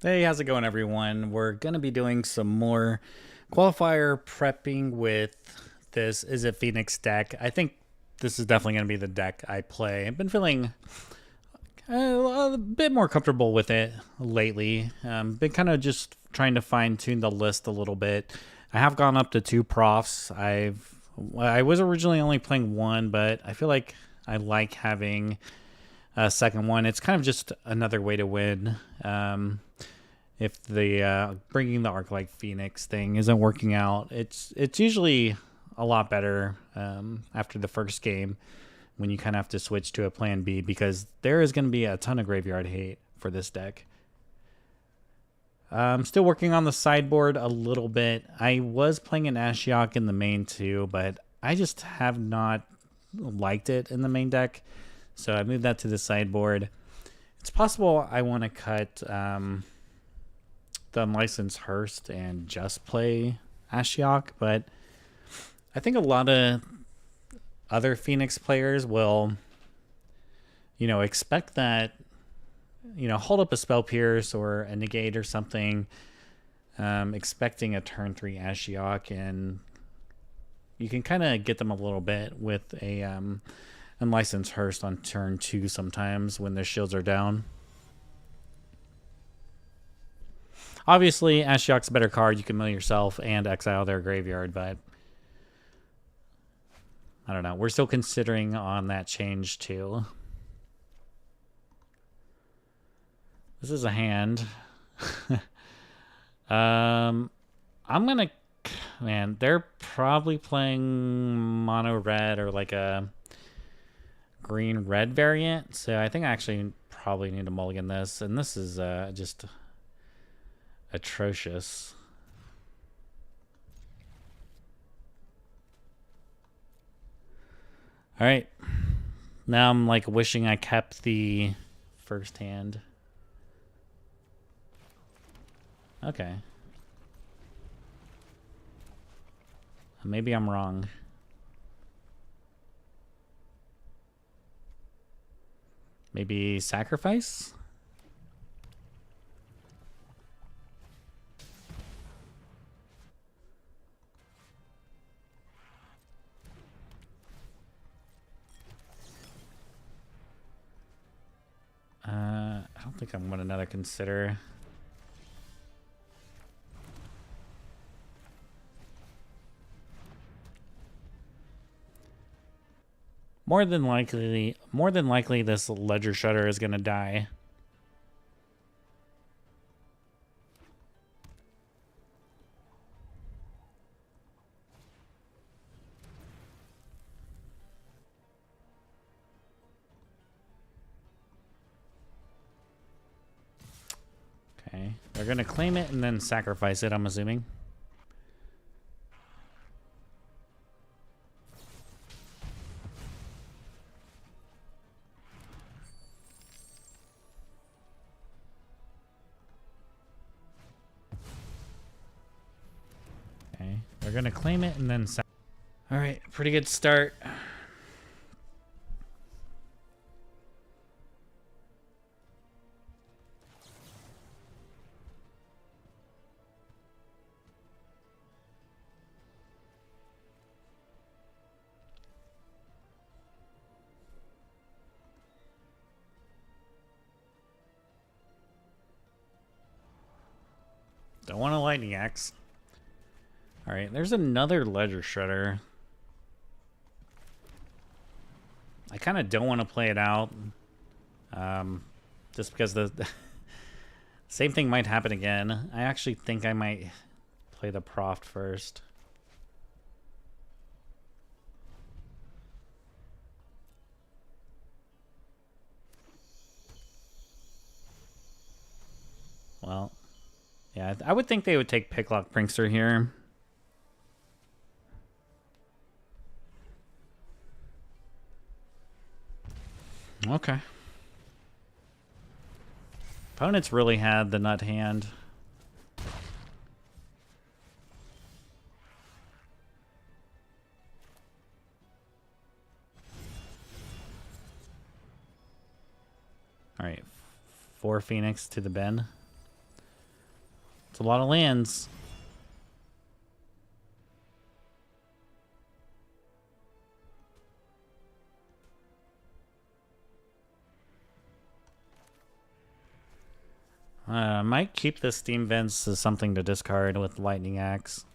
Hey, how's it going, everyone? We're going to be doing some more qualifier prepping with this Izzet Phoenix deck. I think this is definitely going to be the deck I play. I've been feeling a bit more comfortable with it lately. Been kind of just trying to fine tune the list a little bit. I have gone up to two profs. I was originally only playing one, but I feel like I like having a second one. It's kind of just another way to win. If the bringing the Arc-like Phoenix thing isn't working out, it's usually a lot better after the first game when you kind of have to switch to a plan B, because there is going to be a ton of graveyard hate for this deck. I'm still working on the sideboard a little bit. I was playing an Ashiok in the main too, but I just have not liked it in the main deck, so I moved that to the sideboard. It's possible I want to cut the unlicensed Hearst and just play Ashiok, but I think a lot of other Phoenix players will, expect that, hold up a Spell Pierce or a Negate or something, expecting a turn 3 Ashiok, and you can kind of get them a little bit with a unlicensed Hearst on turn 2 sometimes when their shields are down. Obviously, Ashiok's a better card. You can mill yourself and exile their graveyard, but I don't know. We're still considering on that change too. This is a hand. I'm gonna, man, they're probably playing mono red or like a green red variant, so I think I actually probably need to mulligan this, and this is just atrocious. All right, now I'm like wishing I kept the first hand. Okay, maybe I'm wrong. Maybe sacrifice? I don't think I'm going to another consider. More than likely this Ledger Shudder is going to die. Okay, they're going to claim it and then sacrifice it, I'm assuming. Okay, they're going to claim it and then all right, pretty good start. Don't want a lightning axe. All right, there's another Ledger Shredder. I kind of don't want to play it out, just because the same thing might happen again. I actually think I might play the Proft first. Well, yeah, I would think they would take Picklock Prankster here. Okay. Opponents really had the nut hand. All right, 4 Phoenix to the Ben. a lot of lands. Might keep the Steam Vents as something to discard with Lightning Axe.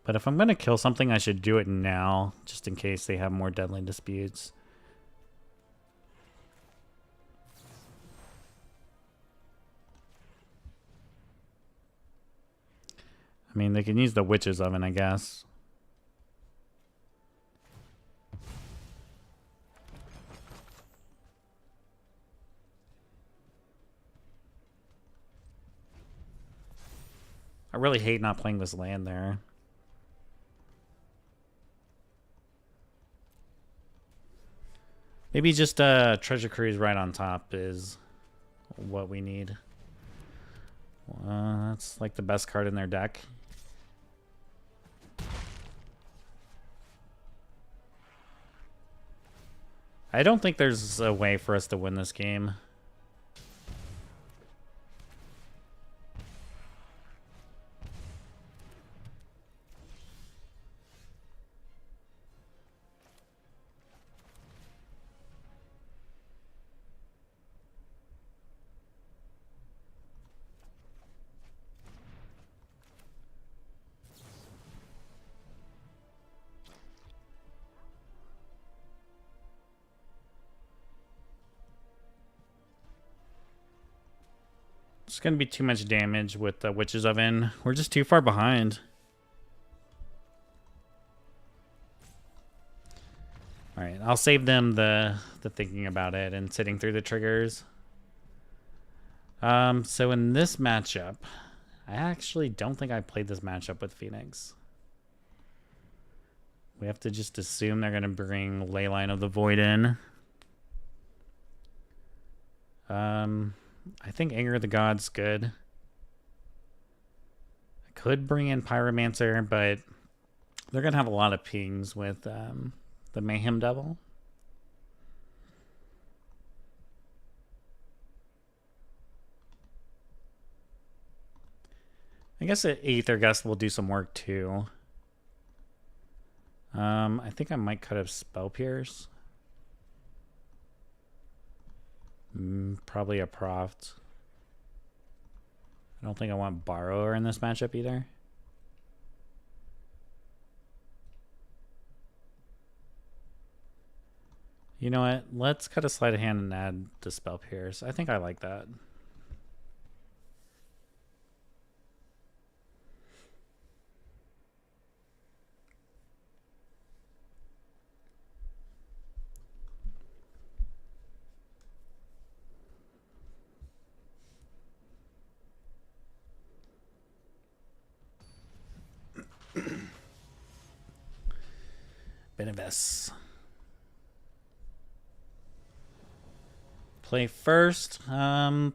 But if I'm going to kill something, I should do it now, just in case they have more Deadly Disputes. I mean, they can use the Witch's Oven, I guess. I really hate not playing this land there. Maybe just Treasure Cruise right on top is what we need. That's like the best card in their deck. I don't think there's a way for us to win this game. It's going to be too much damage with the Witch's Oven. We're just too far behind. Alright, I'll save them the thinking about it and sitting through the triggers. So in this matchup, I actually don't think I played this matchup with Phoenix. We have to just assume they're going to bring Leyline of the Void in. I think Anger of the Gods good. I could bring in Pyromancer, but they're going to have a lot of pings with the Mayhem Devil. I guess an Aether Gust will do some work too. I think I might cut up Spell Pierce. Probably a Proft. I don't think I want Borrower in this matchup either. You know what? Let's cut a Sleight of Hand and add the Spell Pierce. I think I like that. Benevis. Play first. No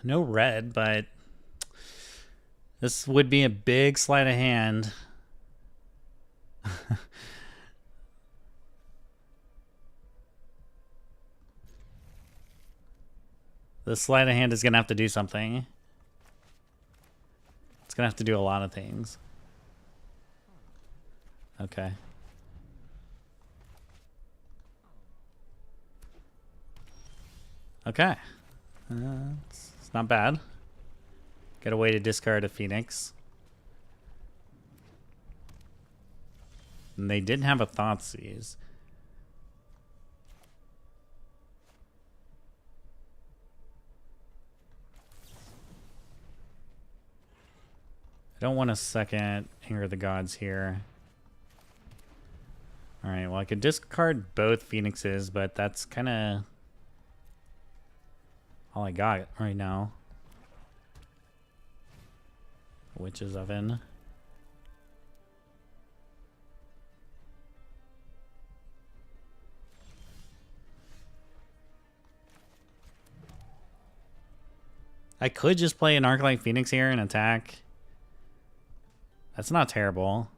red, but this would be a big sleight of hand. The sleight of hand is going to have to do something. It's going to have to do a lot of things. Okay. Okay. It's not bad. Get a way to discard a Phoenix. And they didn't have a Thoughtseize. I don't want a second Anger of the Gods here. Alright, well I could discard both Phoenixes, but that's kind of all I got right now. Witch's Oven. I could just play an Arclight Phoenix here and attack. That's not terrible.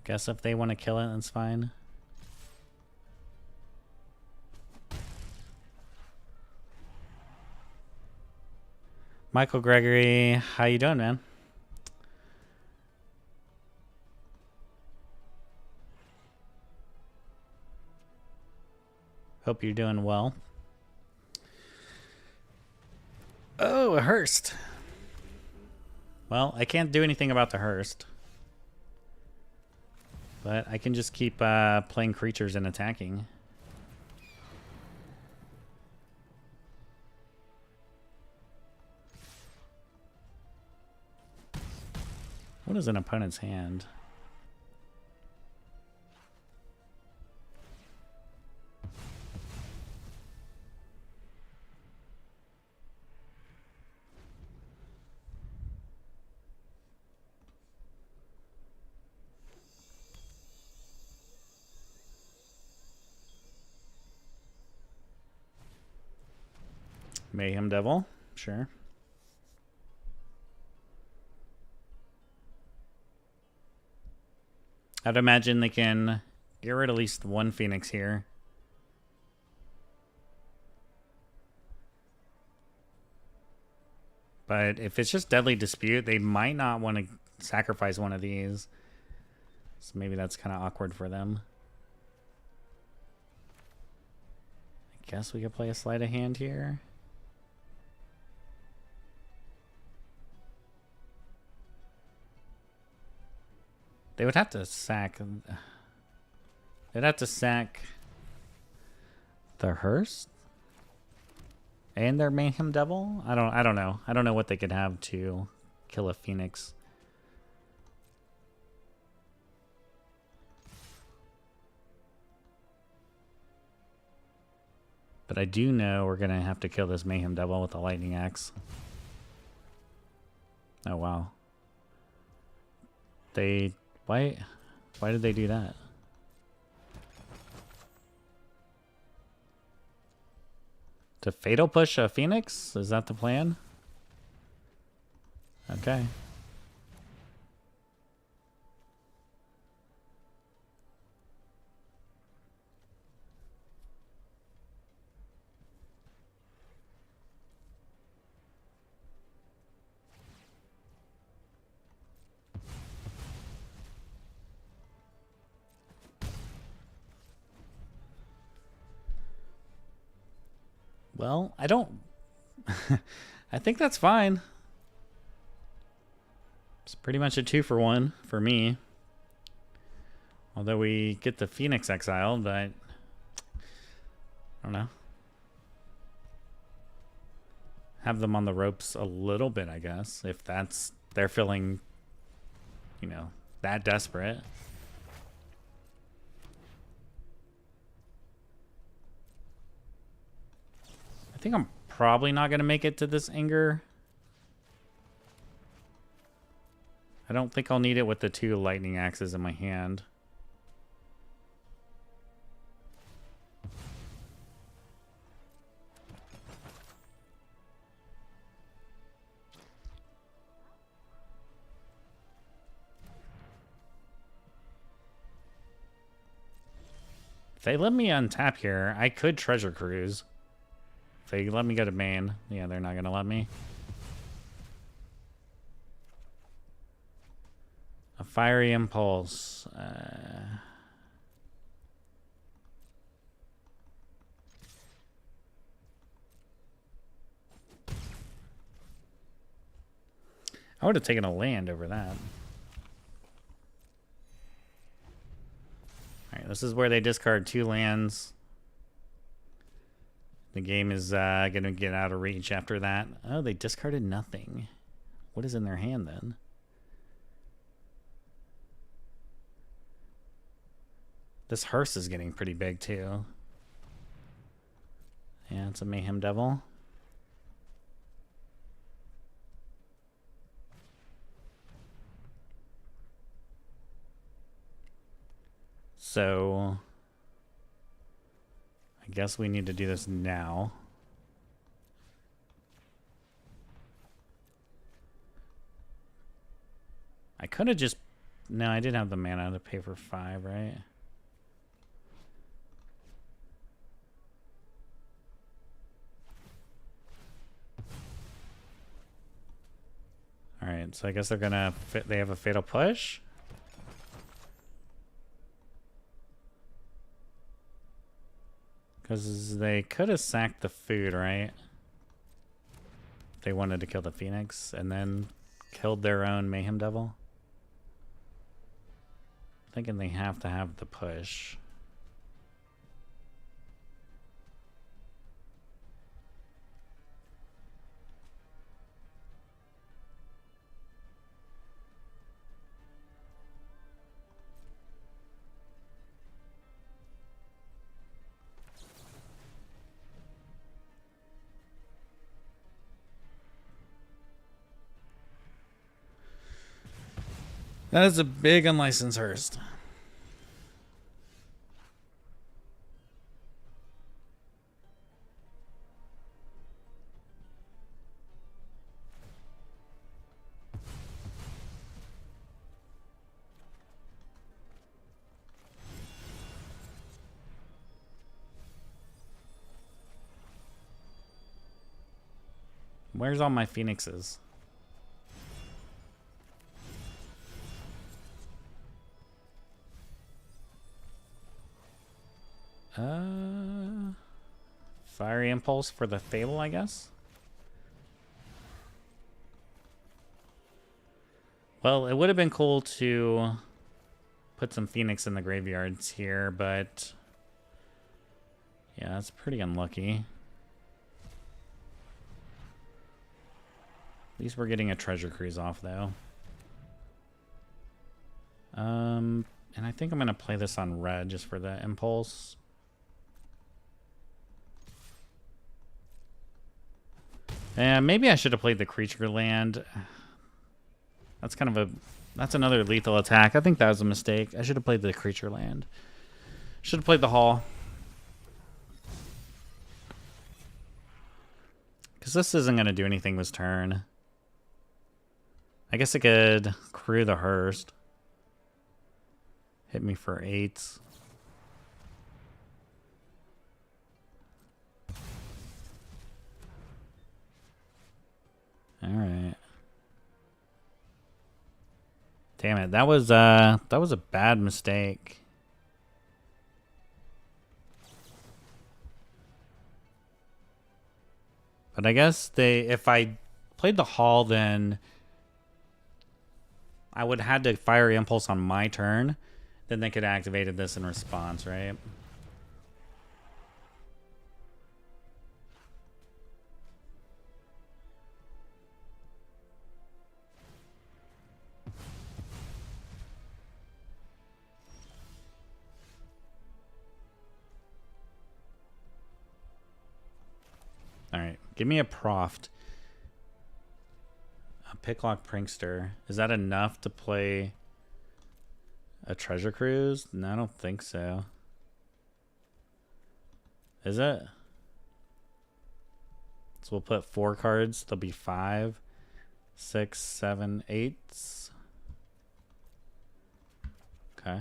Guess if they want to kill it, that's fine. Michael Gregory, how you doing, man? Hope you're doing well. Oh, a Hearst. Well, I can't do anything about the Hearst. But I can just keep playing creatures and attacking. What is an opponent's hand? Mayhem Devil, sure. I'd imagine they can get rid of at least one Phoenix here. But if it's just Deadly Dispute, they might not want to sacrifice one of these. So maybe that's kind of awkward for them. I guess we could play a sleight of hand here. They would have to sack. They'd have to sack the Hearst and their Mayhem Devil. I don't know. I don't know what they could have to kill a Phoenix. But I do know we're gonna have to kill this Mayhem Devil with a lightning axe. Oh wow. Why did they do that? To fatal push a Phoenix? Is that the plan? Okay. Well, I don't... I think that's fine. It's pretty much a 2-for-1 for me. Although we get the Phoenix exiled, but... I don't know. Have them on the ropes a little bit, I guess. If that's... They're feeling, you know, that desperate. I think I'm probably not going to make it to this anger. I don't think I'll need it with the 2 lightning axes in my hand. If they let me untap here, I could Treasure Cruise. If they let me go to main. Yeah, they're not going to let me. A Fiery Impulse. I would have taken a land over that. Alright, this is where they discard 2 lands. The game is going to get out of reach after that. Oh, they discarded nothing. What is in their hand then? This Hearst is getting pretty big too. Yeah, it's a Mayhem Devil. So... I guess we need to do this now. I could have just No, I didn't have the mana to pay for 5, right? Alright, so I guess they're gonna they have a fatal push. Because they could have sacked the food, right? They wanted to kill the Phoenix and then killed their own Mayhem Devil. Thinking they have to have the push. That is a big unlicensed Hearst. Where's all my Phoenixes? Fiery Impulse for the Fable, I guess? Well, it would have been cool to put some Phoenix in the graveyards here, but yeah, that's pretty unlucky. At least we're getting a treasure cruise off, though. And I think I'm going to play this on red just for the impulse. And maybe I should have played the creature land. That's kind of that's another lethal attack. I think that was a mistake. I should have played the creature land. Should have played the hall. Because this isn't going to do anything this turn. I guess I could crew the Hearst. Hit me for 8. All right. Damn it. That was a bad mistake. But I guess if I played the hall, then I would have had to fire impulse on my turn. Then they could have activated this in response, right? Alright, give me a Proft. A Picklock Prankster. Is that enough to play a Treasure Cruise? No, I don't think so. Is it? So we'll put 4 cards. There'll be 5, 6, 7, 8. Okay.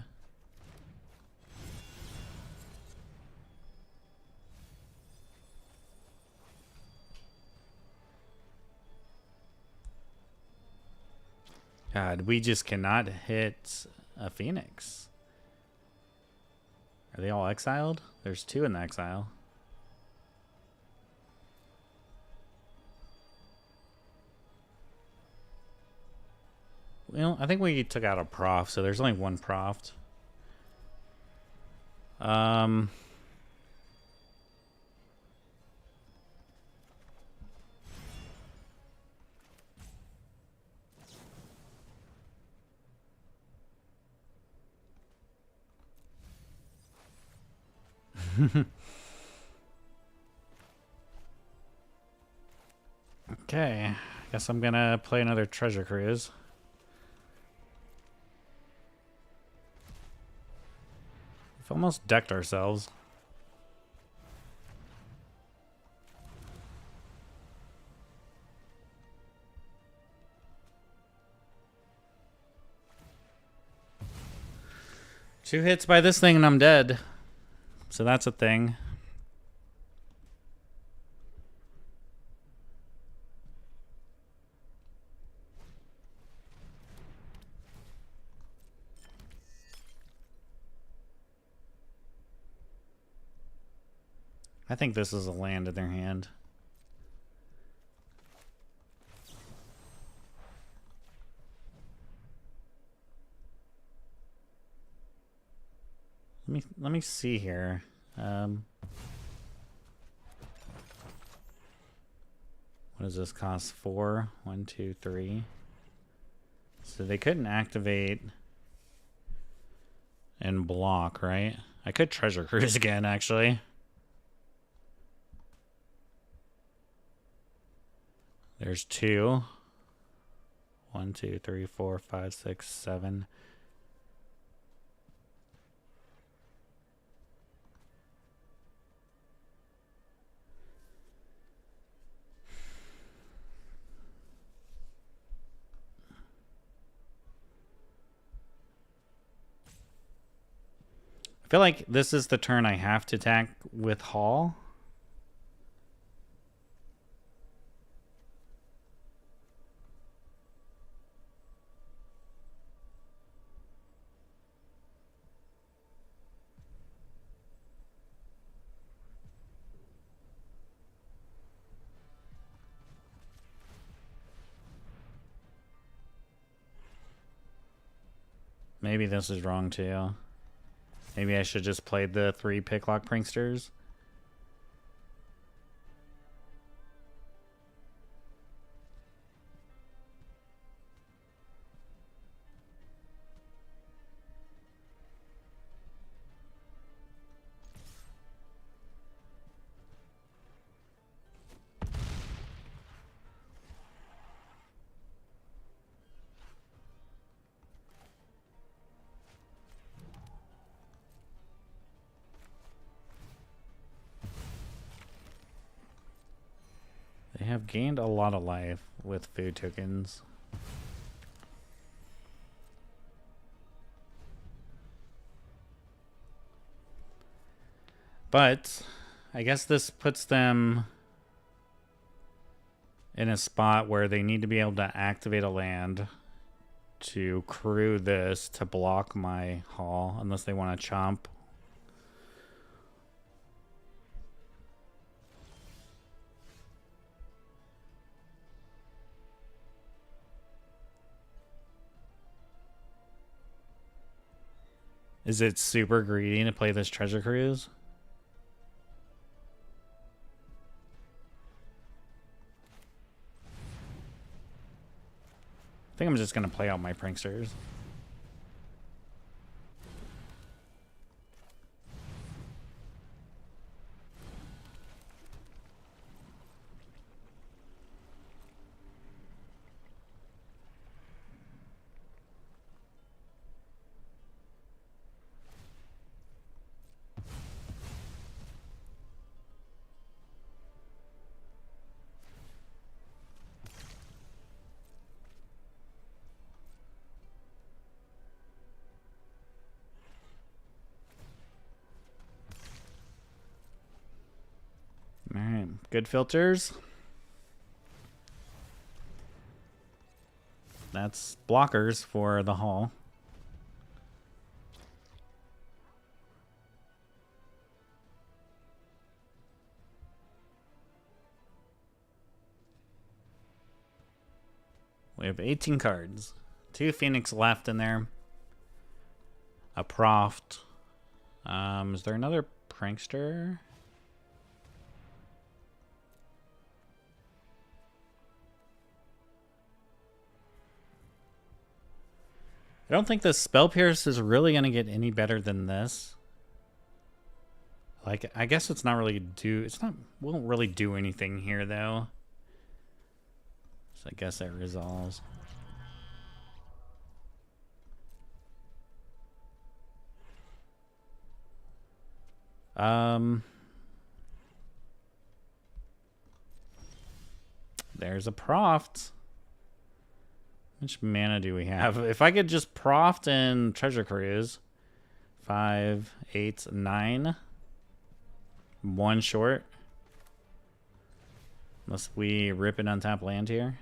God, we just cannot hit a Phoenix. Are they all exiled? There's 2 in the exile. Well, I think we took out a Prof, so there's only 1 Prof. Okay, guess I'm gonna play another Treasure Cruise. We've almost decked ourselves. 2 hits by this thing and I'm dead. So that's a thing. I think this is a land in their hand. Let me see here. What does this cost? 4? 1, 2, 3. So they couldn't activate and block, right? I could Treasure Cruise again, actually. There's 2. 1, 2, 3, 4, 5, 6, 7. I feel like this is the turn I have to attack with Hall. Maybe this is wrong too. Maybe I should just play the 3 Picklock Pranksters. They have gained a lot of life with food tokens. But I guess this puts them in a spot where they need to be able to activate a land to crew this to block my Hall, unless they want to chomp. Is it super greedy to play this Treasure Cruise? I think I'm just going to play out my Pranksters. Alright, good filters. That's blockers for the Hall. We have 18 cards. 2 Phoenix left in there. A Proft. Is there another Prankster? I don't think the Spell Pierce is really going to get any better than this. Like, I guess it's not really won't really do anything here though. So I guess that resolves. There's a Proft. How much mana do we have? If I could just Proft and Treasure Cruise 5, 8, 9. 1 short. Unless we rip it on top land here.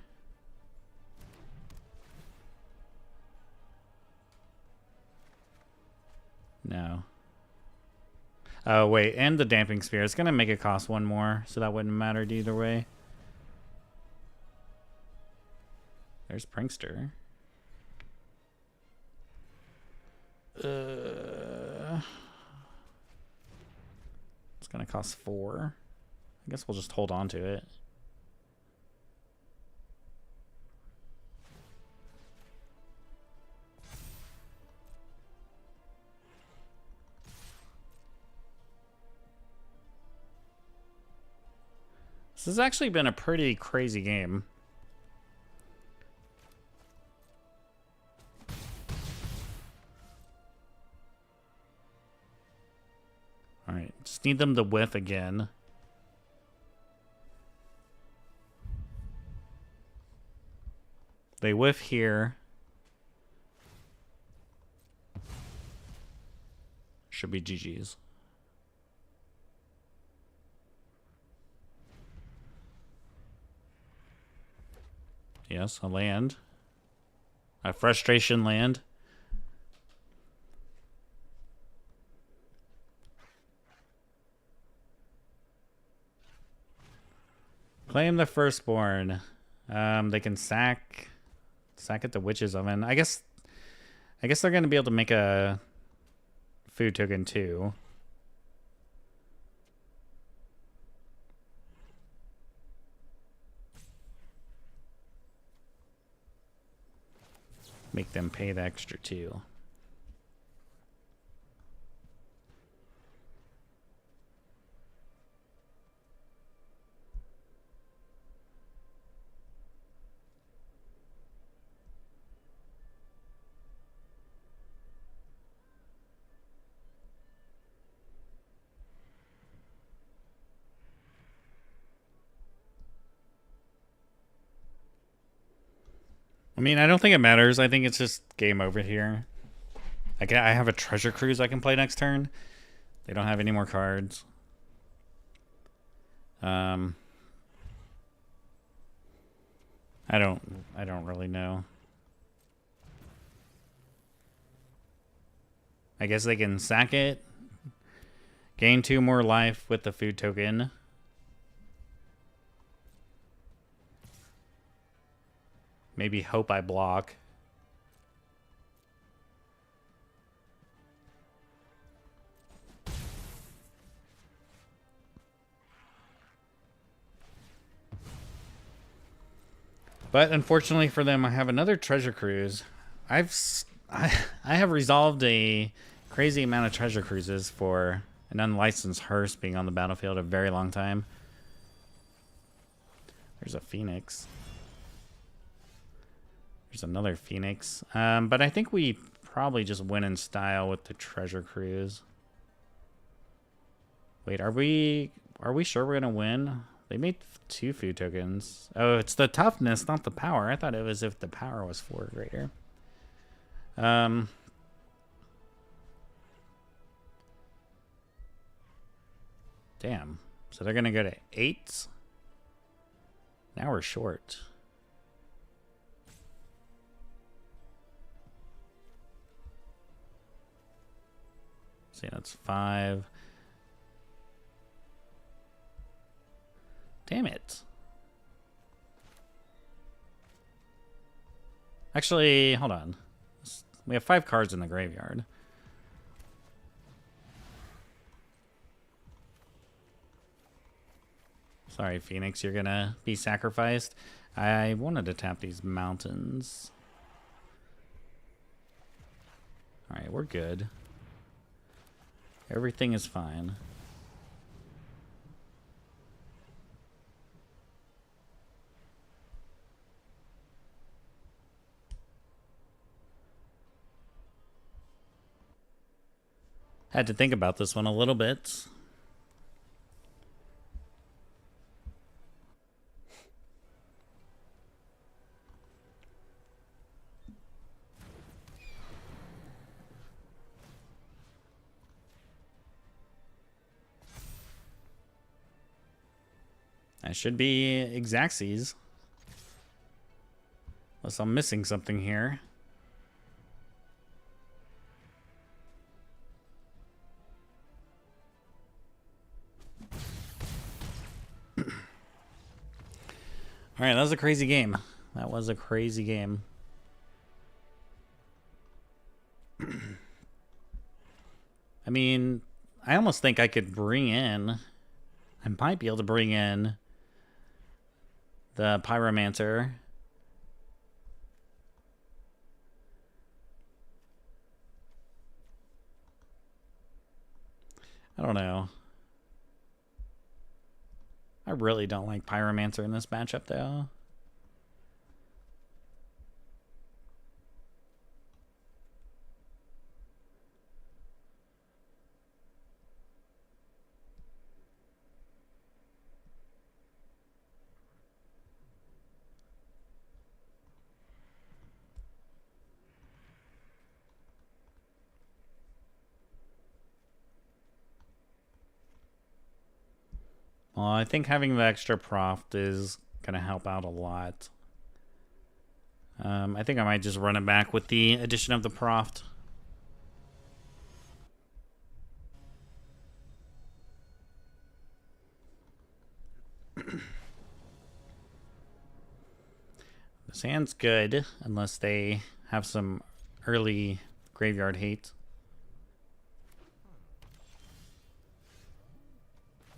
No. Oh, wait. And the Damping Spear. It's going to make it cost 1 more, so that wouldn't matter either way. There's Prankster. It's going to cost 4. I guess we'll just hold on to it. This has actually been a pretty crazy game. Alright, just need them to whiff again. They whiff here. Should be GG's. Yes, a land. A frustration land. Claim the Firstborn. They can sack it to Witch's Oven. I guess they're gonna be able to make a food token too. Make them pay the extra too. I mean, I don't think it matters. I think it's just game over here. I have a Treasure Cruise I can play next turn. They don't have any more cards. I don't really know. I guess they can sack it. Gain 2 more life with the food token. Maybe hope I block. But unfortunately for them, I have another Treasure Cruise. I have resolved a crazy amount of Treasure Cruises for an unlicensed hearse being on the battlefield a very long time. There's a Phoenix. There's another Phoenix. But I think we probably just win in style with the Treasure Cruise. Wait, are we sure we're gonna win? They made 2 food tokens. Oh, it's the toughness, not the power. I thought it was if the power was 4 or greater. Damn. So they're gonna go to 8. Now we're short. See, that's 5. Damn it. Actually, hold on. We have 5 cards in the graveyard. Sorry, Phoenix, you're gonna be sacrificed. I wanted to tap these mountains. Alright, we're good. Everything is fine. Had to think about this one a little bit. That should be Xaxes. Unless I'm missing something here. Alright, that was a crazy game. That was a crazy game. I mean, I almost think I could bring in... I might be able to bring in the Pyromancer. I don't know. I really don't like Pyromancer in this matchup, though. Well, I think having the extra Proft is going to help out a lot. I think I might just run it back with the addition of the Proft. This hand's good, unless they have some early graveyard hate.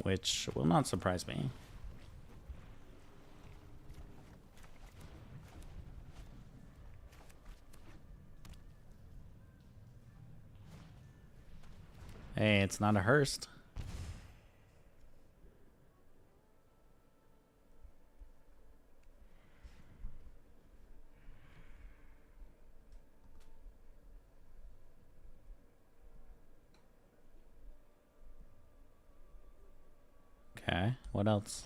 Which will not surprise me. Hey, it's not a Hearst. Okay, what else?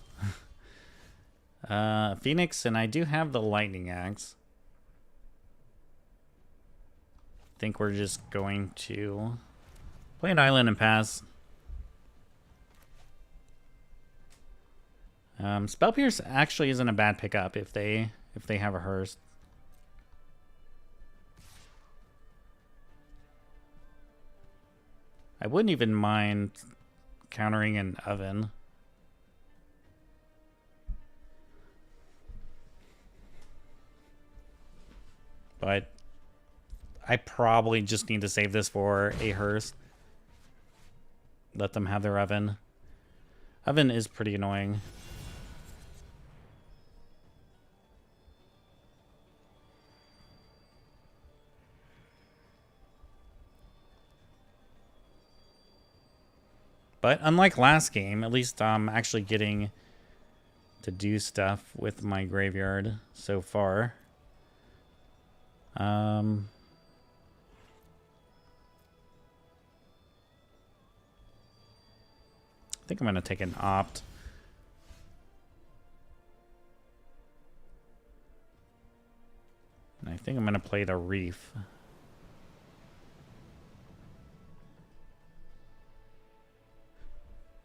Phoenix, and I do have the Lightning Axe. I think we're just going to play an island and pass. Spell Pierce actually isn't a bad pickup if they have a Hearst. I wouldn't even mind countering an Oven. But I probably just need to save this for a Hearst. Let them have their Oven. Oven is pretty annoying. But unlike last game, at least I'm actually getting to do stuff with my graveyard so far. I think I'm going to take an Opt. And I think I'm going to play the Reef.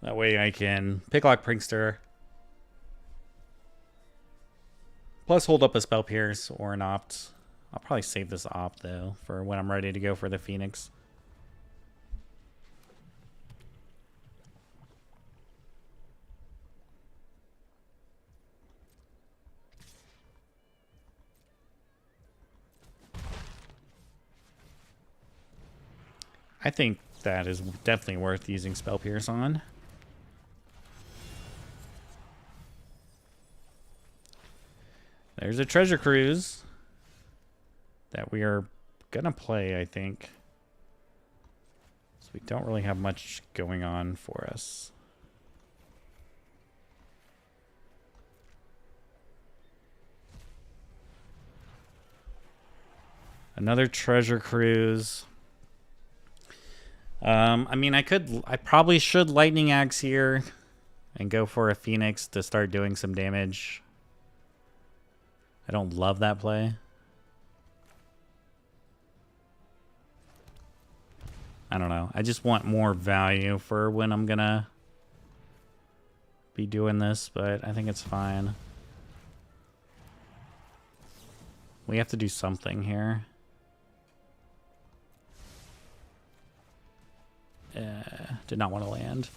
That way I can Picklock Prankster. Plus hold up a Spell Pierce or an Opt. I'll probably save this Opt though for when I'm ready to go for the Phoenix. I think that is definitely worth using Spell Pierce on. There's a Treasure Cruise that we are gonna play, I think. So we don't really have much going on for us. Another Treasure Cruise. I mean, I probably should Lightning Axe here and go for a Phoenix to start doing some damage. I don't love that play. I don't know. I just want more value for when I'm gonna be doing this, but I think it's fine. We have to do something here. Did not want to land.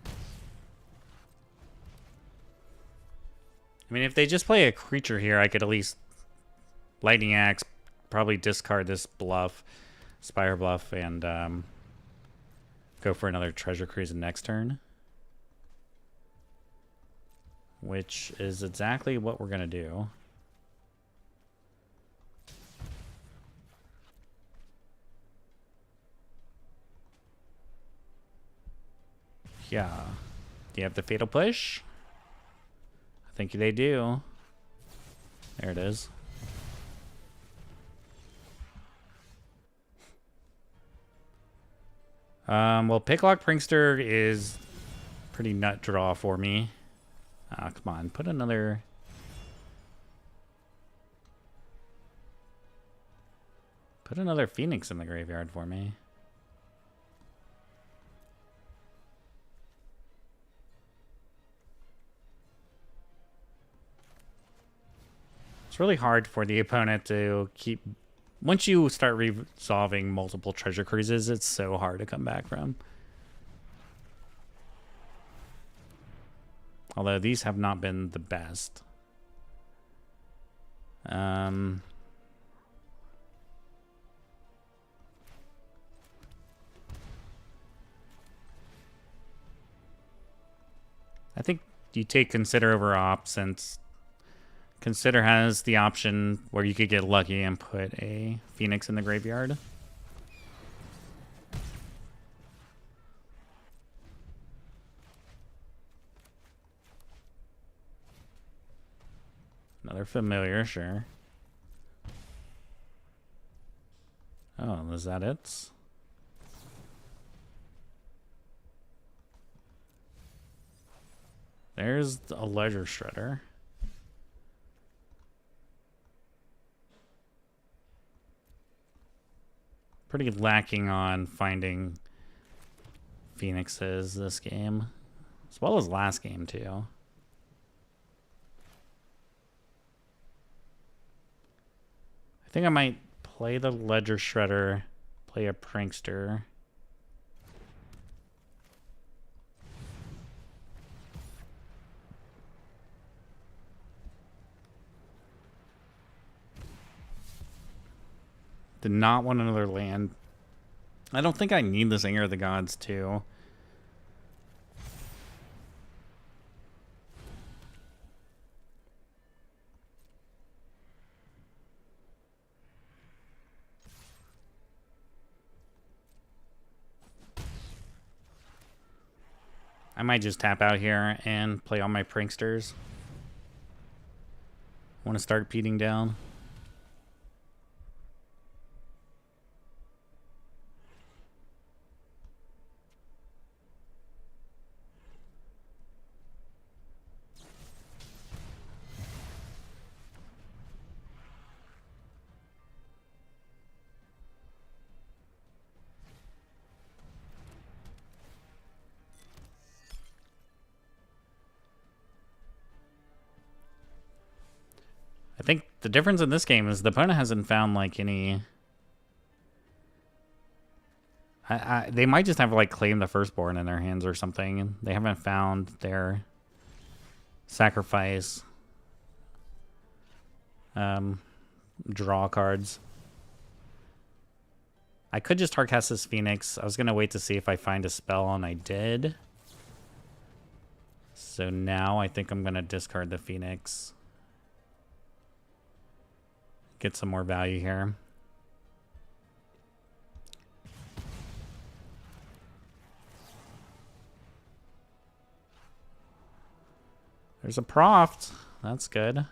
I mean, if they just play a creature here, I could at least Lightning Axe, probably discard this bluff, Spire Bluff, and go for another Treasure Cruise next turn. Which is exactly what we're going to do. Yeah. Do you have the Fatal Push? I think they do. There it is. Well, Picklock Prankster is pretty nut draw for me. Come on, put another... Put another Phoenix in the graveyard for me. It's really hard for the opponent to keep... Once you start resolving multiple Treasure Cruises, it's so hard to come back from. Although these have not been the best. I think you take Consider over Op, since Consider has the option where you could get lucky and put a Phoenix in the graveyard. Another familiar, sure. Oh, is that it? There's a Ledger Shredder. Pretty lacking on finding Phoenixes this game, as well as last game too. I think I might play the Ledger Shredder, play a Prankster. Did not want another land. I don't think I need this Anger of the Gods too. I might just tap out here and play all my Pranksters. Want to start beating down. I think the difference in this game is the opponent hasn't found like any... they might just have like Claim the Firstborn in their hands or something. They haven't found their sacrifice draw cards. I could just hardcast this Phoenix. I was going to wait to see if I find a spell, and I did. So now I think I'm going to discard the Phoenix. Get some more value here. There's a Proft. That's good. All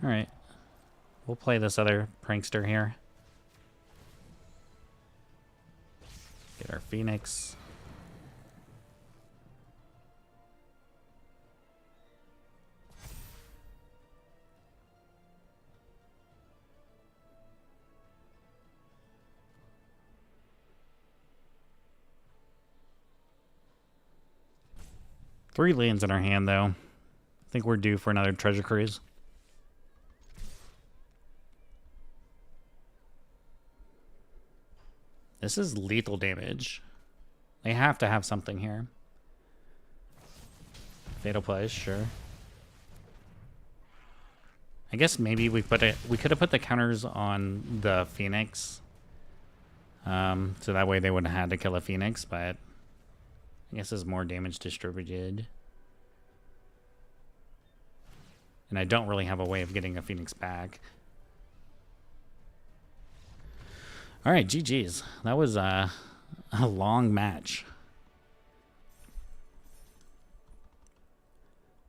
right. We'll play this other Prankster here. Get our Phoenix. 3 lands in our hand, though. I think we're due for another treasure cruise. This is lethal damage. They have to have something here. Fatal Play, sure. I guess maybe we could have put the counters on the Phoenix. So that way they wouldn't have had to kill a Phoenix, but I guess there's more damage distributed. And I don't really have a way of getting a Phoenix back. Alright, GG's. That was a long match.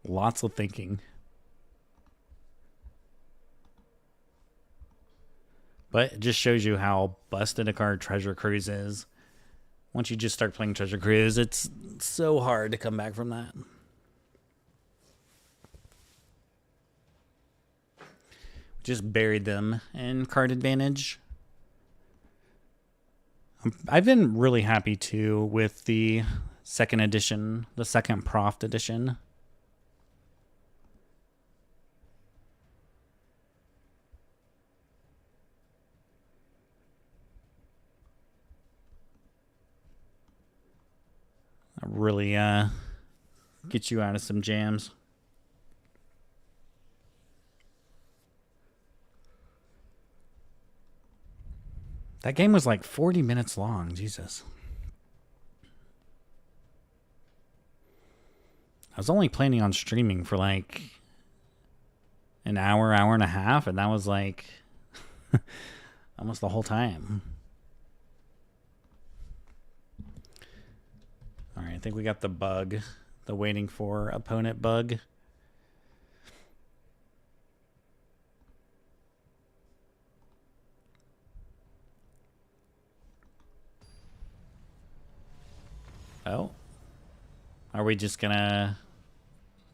Lots of thinking. But it just shows you how busted a card Treasure Cruise is. Once you just start playing Treasure Cruise, it's so hard to come back from that. Just buried them in card advantage. I've been really happy too with the second edition, the second Proft edition. Really get you out of some jams. That game was like 40 minutes long. Jesus. I was only planning on streaming for like an hour, hour and a half, and that was like almost the whole time. All right, I think we got the bug, the waiting for opponent bug. Oh, are we just gonna,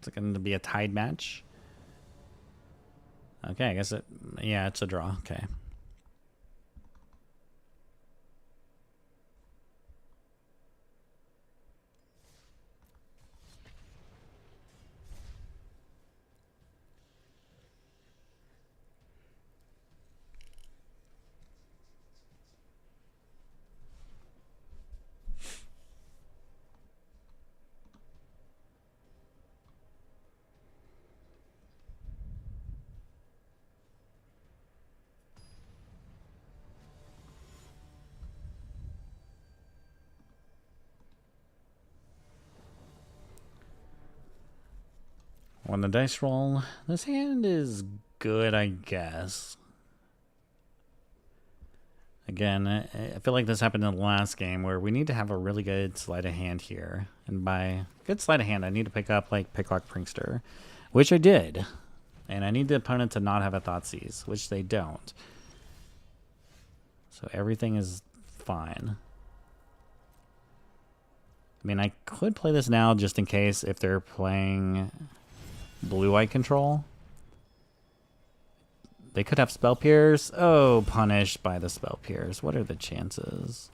is it gonna be a tied match? Okay, I guess yeah, it's a draw, okay. On the dice roll, this hand is good, I guess. Again, I feel like this happened in the last game where we need to have a really good sleight of hand here. And by good sleight of hand, I need to pick up like Picklock Prankster, which I did. And I need the opponent to not have a Thoughtseize, which they don't. So everything is fine. I mean, I could play this now just in case if they're playing blue-white control. They could have Spell Pierce. Oh, punished by the Spell Pierce. What are the chances?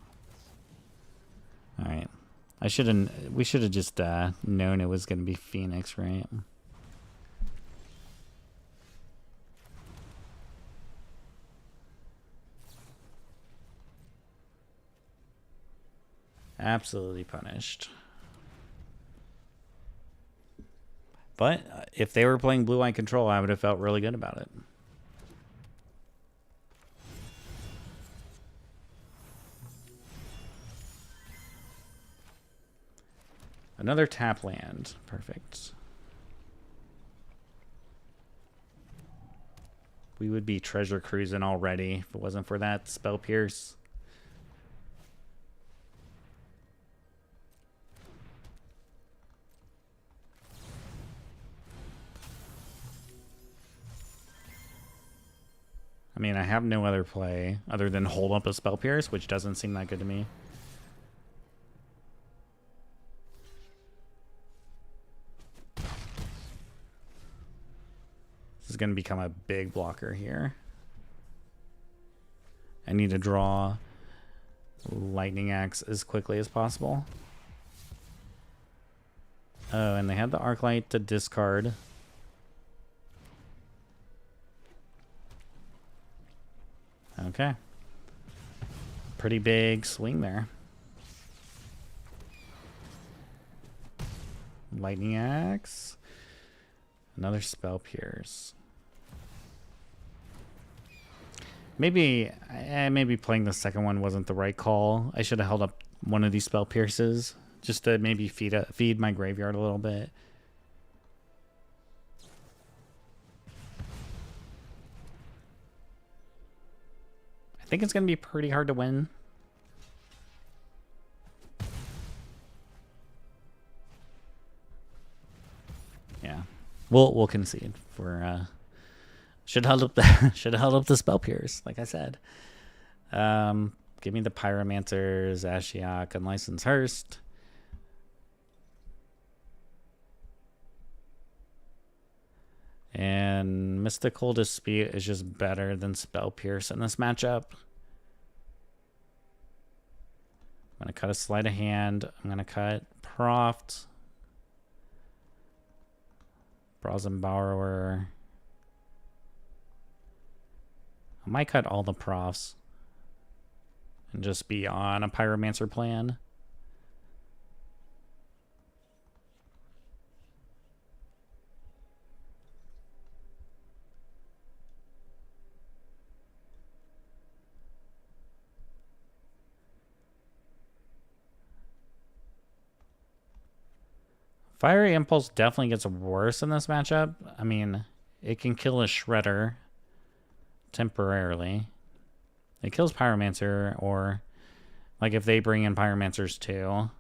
Alright. We should have just known it was going to be Phoenix, right? Absolutely punished. But if they were playing blue-white control, I would have felt really good about it. Another tap land. Perfect. We would be treasure cruising already if it wasn't for that Spell Pierce. I mean, I have no other play other than hold up a Spell Pierce, which doesn't seem that good to me. This is going to become a big blocker here. I need to draw Lightning Axe as quickly as possible. Oh, and they had the Arclight to discard. Okay. Pretty big swing there. Lightning Axe. Another Spell Pierce. Maybe playing the second one wasn't the right call. I should have held up one of these Spell Pierces just to maybe feed my graveyard a little bit. I think it's going to be pretty hard to win. Yeah, we'll concede for. Should have held up the Spell Pierce, like I said. Give me the Pyromancers, Ashiok, Unlicensed Hearst. And Mystical Dispute is just better than Spell Pierce in this matchup. I'm going to cut a sleight of hand. I'm going to cut Proft. Brazen Borrower. I might cut all the Profs and just be on a Pyromancer plan. Fiery Impulse definitely gets worse in this matchup. I mean, it can kill a Shredder temporarily. It kills Pyromancer, or like if they bring in Pyromancers too.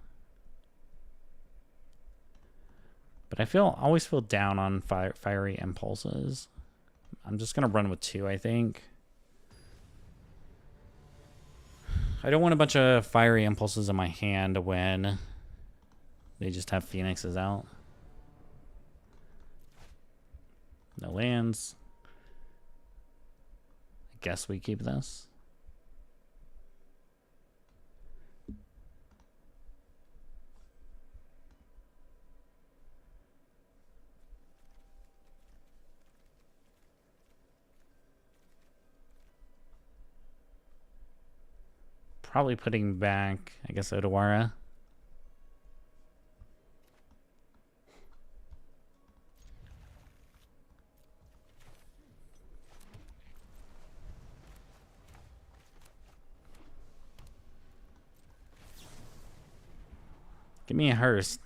But I always feel down on Fiery Impulses. I'm just going to run with 2, I think. I don't want a bunch of Fiery Impulses in my hand when they just have Phoenixes out. No lands. I guess we keep this. Probably putting back, I guess, Odawara. Give me a Hearst.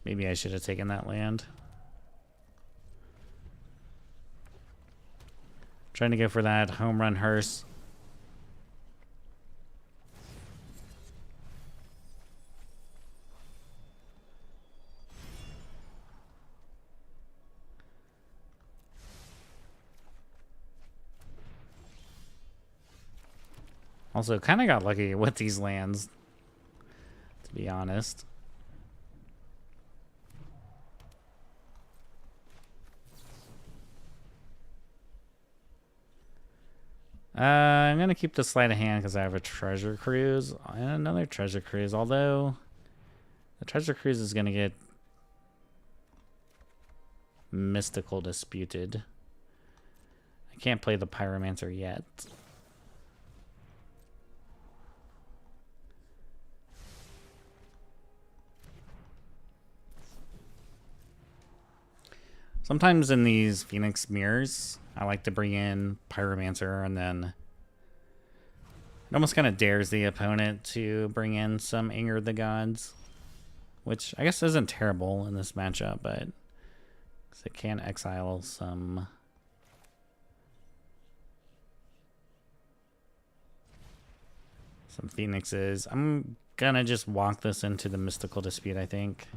Maybe I should have taken that land. Trying to go for that home run Hearst. Also, kind of got lucky with these lands, to be honest. I'm going to keep the sleight of hand because I have a Treasure Cruise and another Treasure Cruise, although the Treasure Cruise is going to get Mystical Disputed. I can't play the Pyromancer yet. Sometimes in these Phoenix Mirrors, I like to bring in Pyromancer, and then it almost kind of dares the opponent to bring in some Anger of the Gods, which I guess isn't terrible in this matchup, but it can exile some Phoenixes. I'm gonna just walk this into the Mystical Dispute, I think.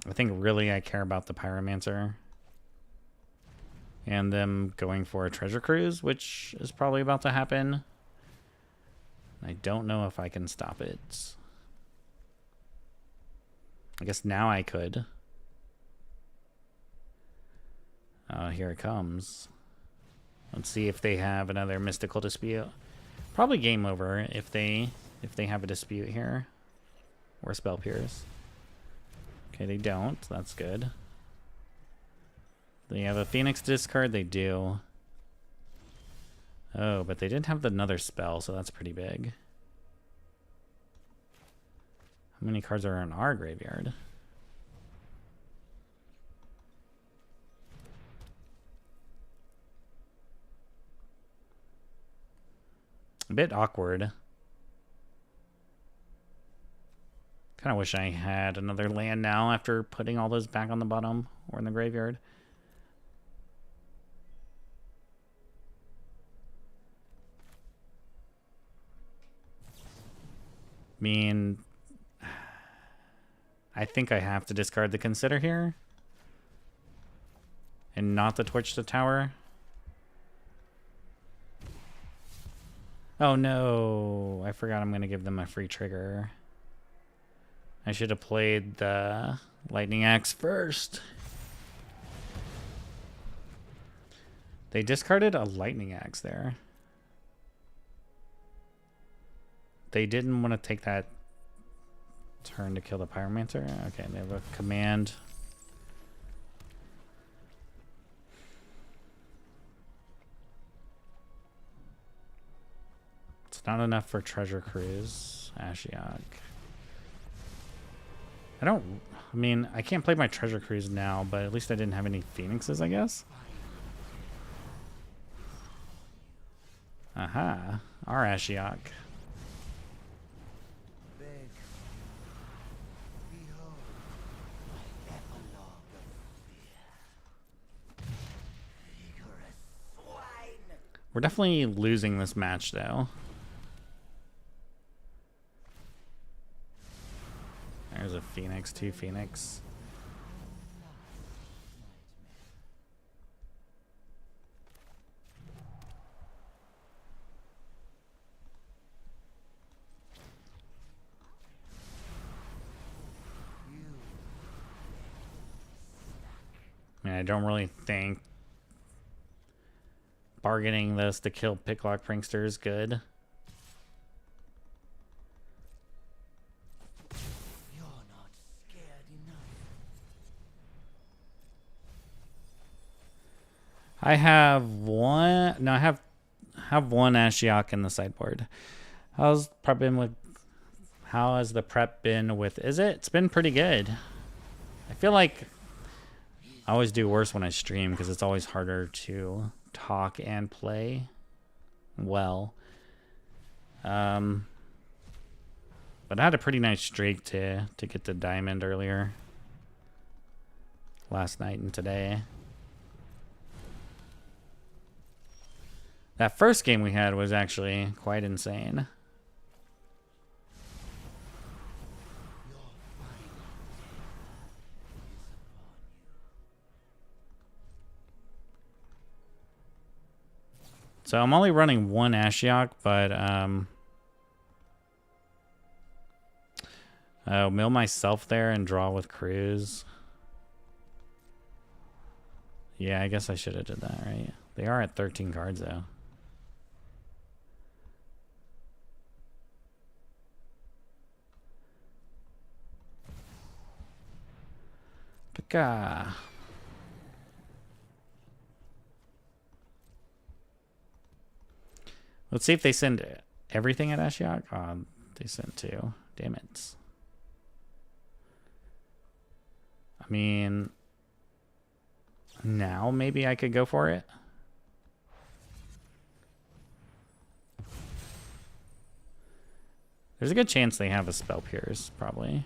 I think really I care about the Pyromancer and them going for a Treasure Cruise, which is probably about to happen. I don't know if I can stop it. I guess now I could. Here it comes. Let's see if they have another mystical dispute. Probably game over if they have a dispute here. Or spell pierce. Okay, they don't. That's good. They have a Phoenix discard? They do. Oh, but they didn't have another spell, so that's pretty big. How many cards are in our graveyard? A bit awkward. Kind of wish I had another land now after putting all those back on the bottom or in the graveyard. I mean, I think I have to discard the Consider here. And not the Torch the Tower. Oh no, I forgot I'm going to give them a free trigger. I should have played the Lightning Axe first. They discarded a Lightning Axe there. They didn't want to take that turn to kill the Pyromancer. Okay, they have a command. It's not enough for Treasure Cruise. Ashiok. I mean, I can't play my Treasure Cruise now, but at least I didn't have any Phoenixes, I guess. Aha. Our Ashiok. We're definitely losing this match, though. There's a Phoenix, 2 Phoenix. I mean, I don't really think bargaining this to kill Picklock Prankster is good. I have one. No, I have one Ashiok in the sideboard. How has the prep been with Izzet? It's been pretty good. I feel like I always do worse when I stream because it's always harder to talk and play well. But I had a pretty nice streak to get to Diamond earlier. Last night and today. That first game we had was actually quite insane. So I'm only running one Ashiok, but I'll mill myself there and draw with Cruise. Yeah, I guess I should have did that, right? They are at 13 cards, though. Pika. Let's see if they send everything at Ashiok. Oh, they sent 2. Damn it. I mean, now maybe I could go for it. There's a good chance they have a Spell Pierce, probably.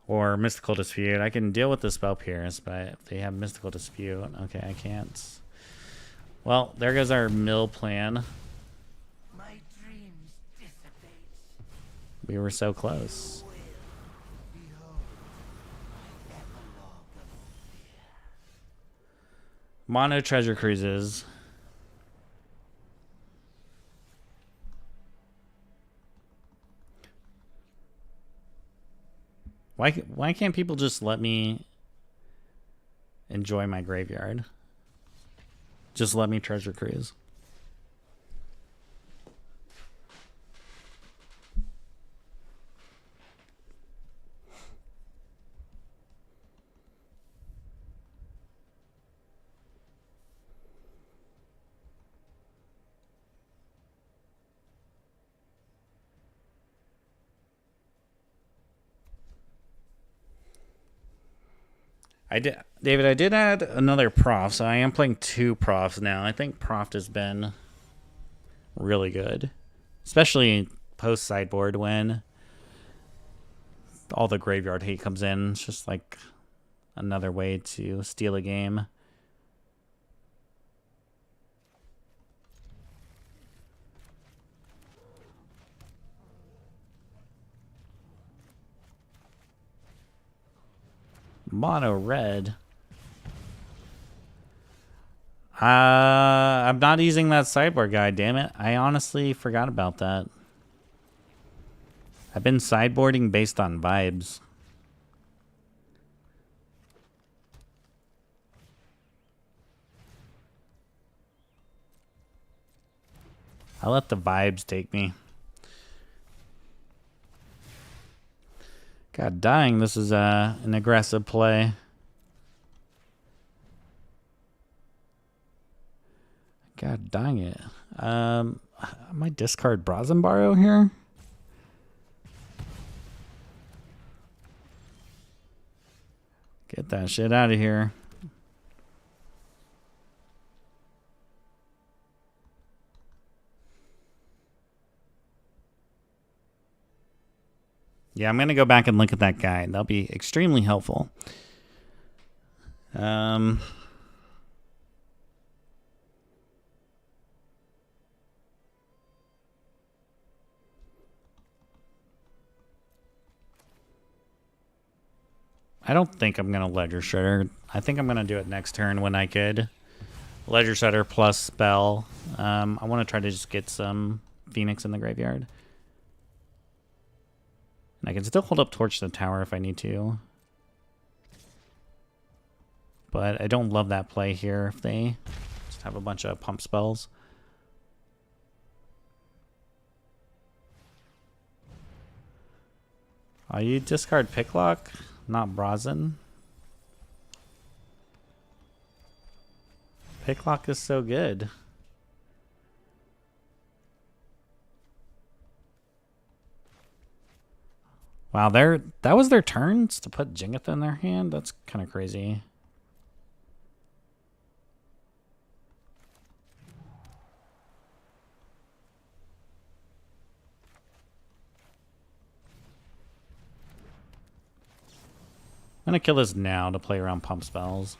Or Mystical Dispute. I can deal with the Spell Pierce, but if they have Mystical Dispute, okay, I can't. Well, there goes our mill plan. My dreams dissipate. We were so close. Mono Treasure Cruises. Why can't people just let me enjoy my graveyard? Just let me treasure cruise. David, I did add another prof, so I am playing 2 profs now. I think prof has been really good, especially post sideboard when all the graveyard hate comes in. It's just like another way to steal a game. Mono red. I'm not using that sideboard guide, damn it. I honestly forgot about that. I've been sideboarding based on vibes. I'll let the vibes take me. God dang, this is an aggressive play. God dang it. I might discard Brazenbaro here. Get that shit out of here. Yeah, I'm going to go back and look at that guide. That'll be extremely helpful. I don't think I'm going to Ledger Shredder. I think I'm going to do it next turn when I could. Ledger Shredder plus spell. I want to try to just get some Phoenix in the graveyard. And I can still hold up Torch to the tower if I need to. But I don't love that play here if they just have a bunch of pump spells. You discard Picklock, not Brazen. Picklock is so good. Wow, that was their turns to put Jingatha in their hand? That's kind of crazy. I'm going to kill this now to play around pump spells.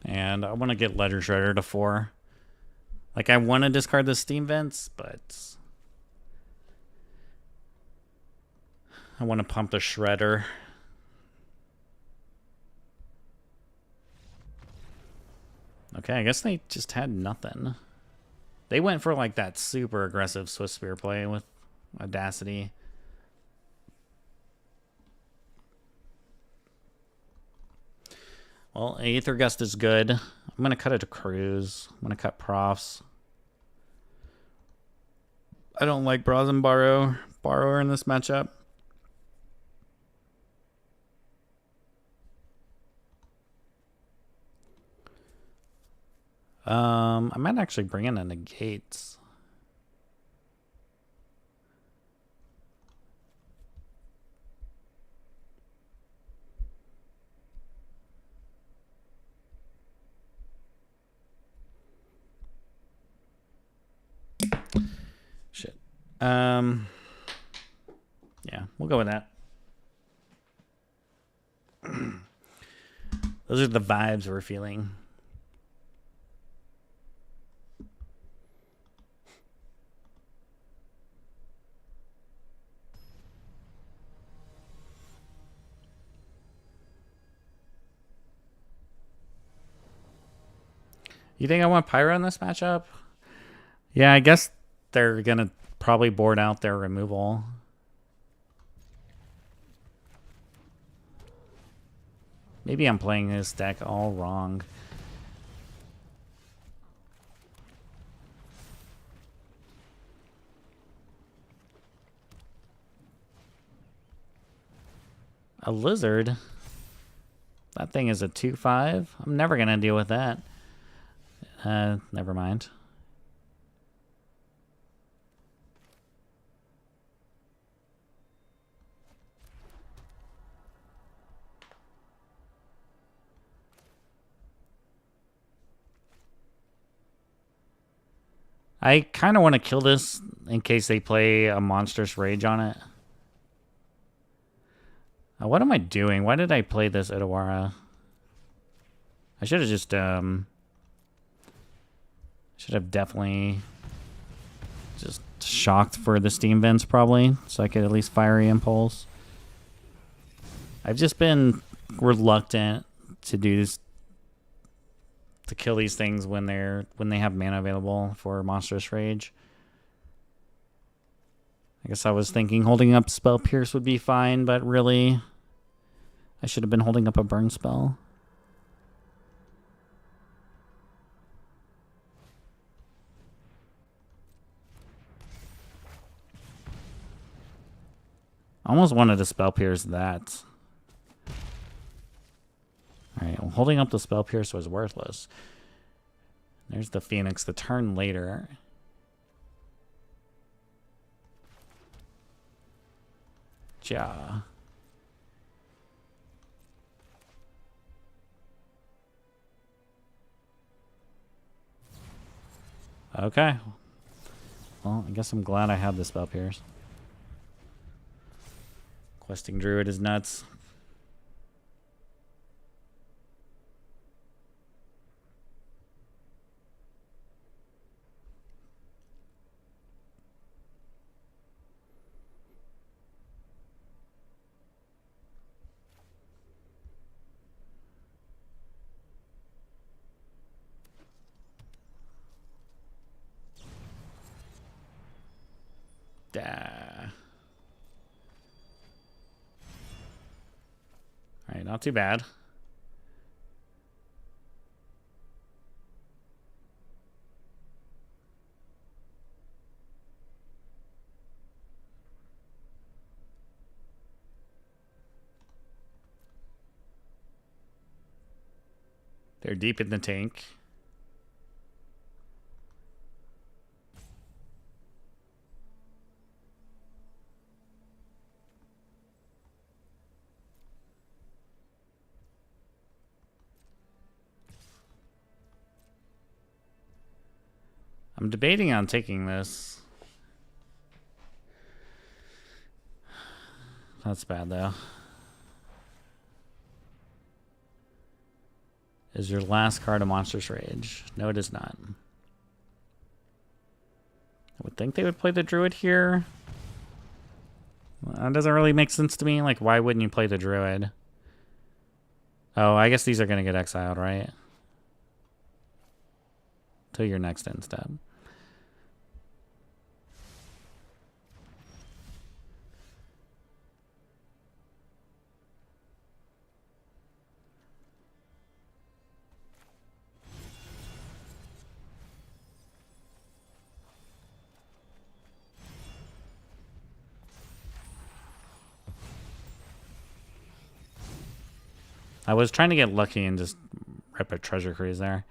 And I want to get Ledger Shredder to 4. Like, I want to discard the Steam Vents, but I want to pump the Shredder. Okay, I guess they just had nothing. They went for, like, that super aggressive Swift Spear play with Audacity. Well, Aether Gust is good. I'm going to cut it to Cruise. I'm going to cut Profs. I don't like Brazen Borrower in this matchup. I might actually bring in a Negates. Shit. Yeah, we'll go with that. Those are the vibes we're feeling. You think I want Pyro in this matchup? Yeah, I guess they're going to probably board out their removal. Maybe I'm playing this deck all wrong. A lizard? That thing is a 2/5? I'm never going to deal with that. Never mind. I kind of want to kill this in case they play a monstrous rage on it. What am I doing? Why did I play this Odawara? I should have just, should have definitely just shocked for the steam vents probably, so I could at least Fiery Impulse. I've just been reluctant to do this, to kill these things when they have mana available for Monstrous Rage. I guess I was thinking holding up Spell Pierce would be fine, but really I should have been holding up a burn spell. I almost wanted to Spell Pierce that. Alright, well, holding up the Spell Pierce was worthless. There's the Phoenix, the turn later. Ja. Okay. Well, I guess I'm glad I had the Spell Pierce. Questing Druid is nuts. Alright, not too bad. They're deep in the tank. I'm debating on taking this. That's bad, though. Is your last card a Monstrous Rage? No, it is not. I would think they would play the Druid here. Well, that doesn't really make sense to me. Like, why wouldn't you play the Druid? Oh, I guess these are going to get exiled, right? Till your next end step. I was trying to get lucky and just rip a Treasure Cruise there.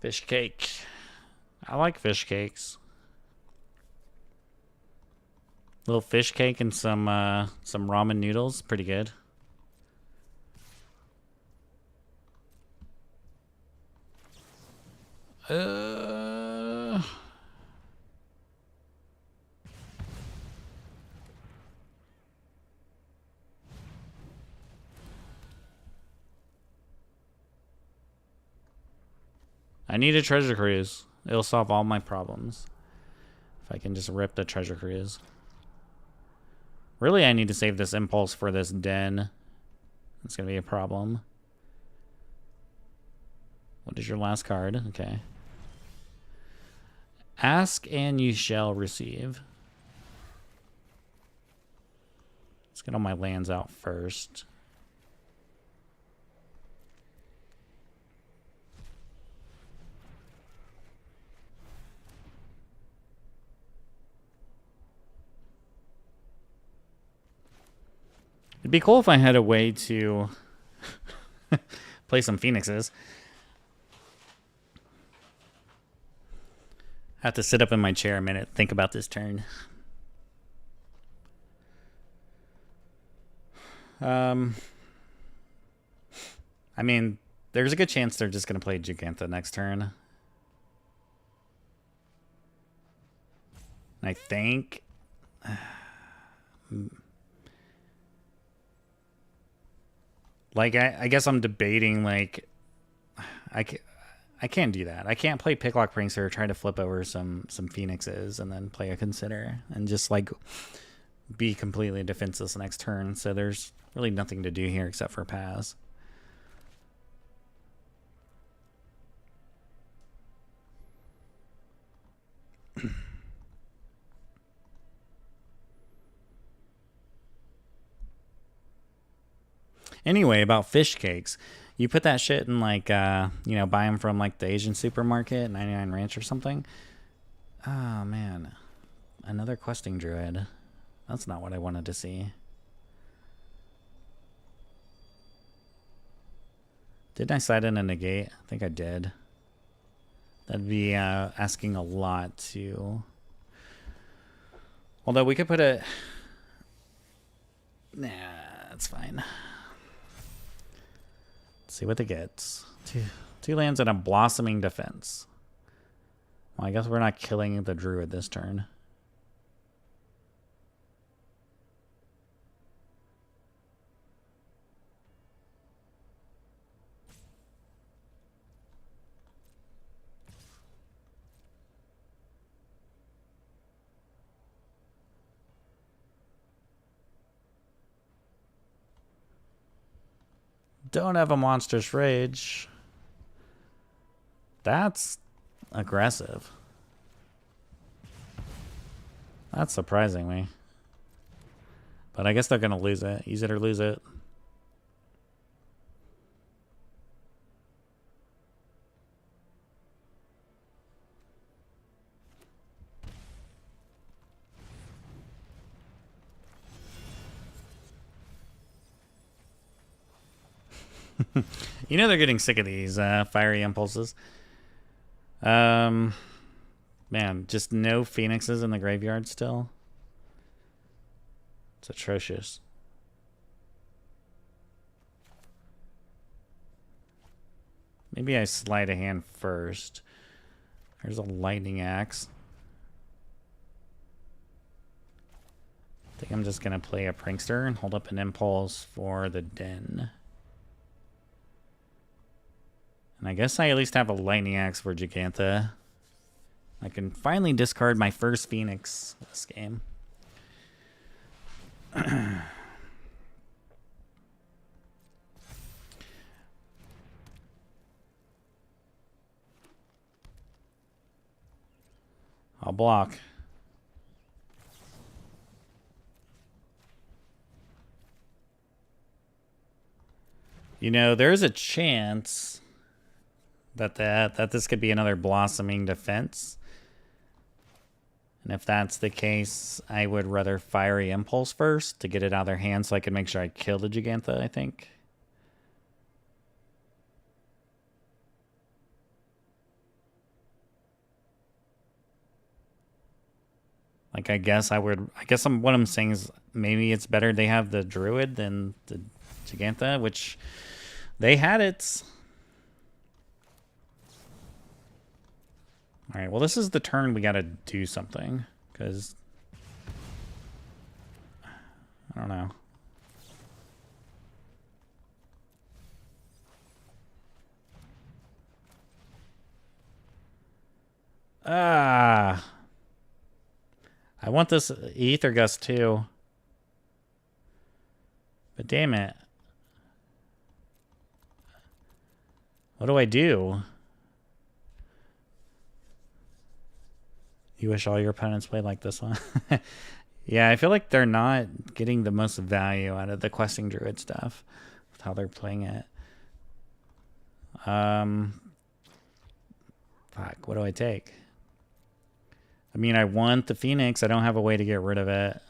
Fish cake. I like fish cakes. Little fish cake and some ramen noodles, pretty good. I need a Treasure Cruise. It'll solve all my problems. If I can just rip the treasure cruise. Really, I need to save this impulse for this den. It's going to be a problem. What is your last card? Okay. Ask and you shall receive. Let's get all my lands out first. It'd be cool if I had a way to play some Phoenixes. I have to sit up in my chair a minute, think about this turn. I mean, there's a good chance they're just going to play Giganta next turn. I think... Like, I guess I'm debating, like... I can't do that. I can't play Picklock Prankster, try to flip over some Phoenixes, and then play a Consider, and just, like, be completely defenseless next turn. So there's really nothing to do here except for pass. Anyway, about fish cakes. You put that shit in, like, you know, buy them from, like, the Asian supermarket, 99 Ranch or something. Oh, man. Another questing druid. That's not what I wanted to see. Didn't I slide in a negate? I think I did. That'd be asking a lot to... Although we could put a... Nah, that's fine. Let's see what it gets. Two lands and a Blossoming Defense. Well, I guess we're not killing the druid this turn. Don't have a Monstrous Rage. That's aggressive. That's surprising me. But I guess they're going to lose it. Use it or lose it. You know they're getting sick of these fiery impulses. Man, just no Phoenixes in the graveyard still. It's atrocious. Maybe I slide a hand first. There's a Lightning Axe. I think I'm just going to play a Prankster and hold up an Impulse for the Den. And I guess I at least have a Lightning Axe for Giganta. I can finally discard my first Phoenix this game. I'll block. You know, there's a chance that this could be another Blossoming Defense. And if that's the case, I would rather Fiery Impulse first to get it out of their hands so I can make sure I kill the Giganta, I think. Like, what I'm saying is maybe it's better they have the Druid than the Giganta, which they had it. All right, well, this is the turn we got to do something, because I don't know. I want this Ether Gust too. But damn it. What do I do? You wish all your opponents played like this one? Yeah, I feel like they're not getting the most value out of the Questing Druid stuff with how they're playing it. Fuck, what do I take? I mean, I want the Phoenix. I don't have a way to get rid of it.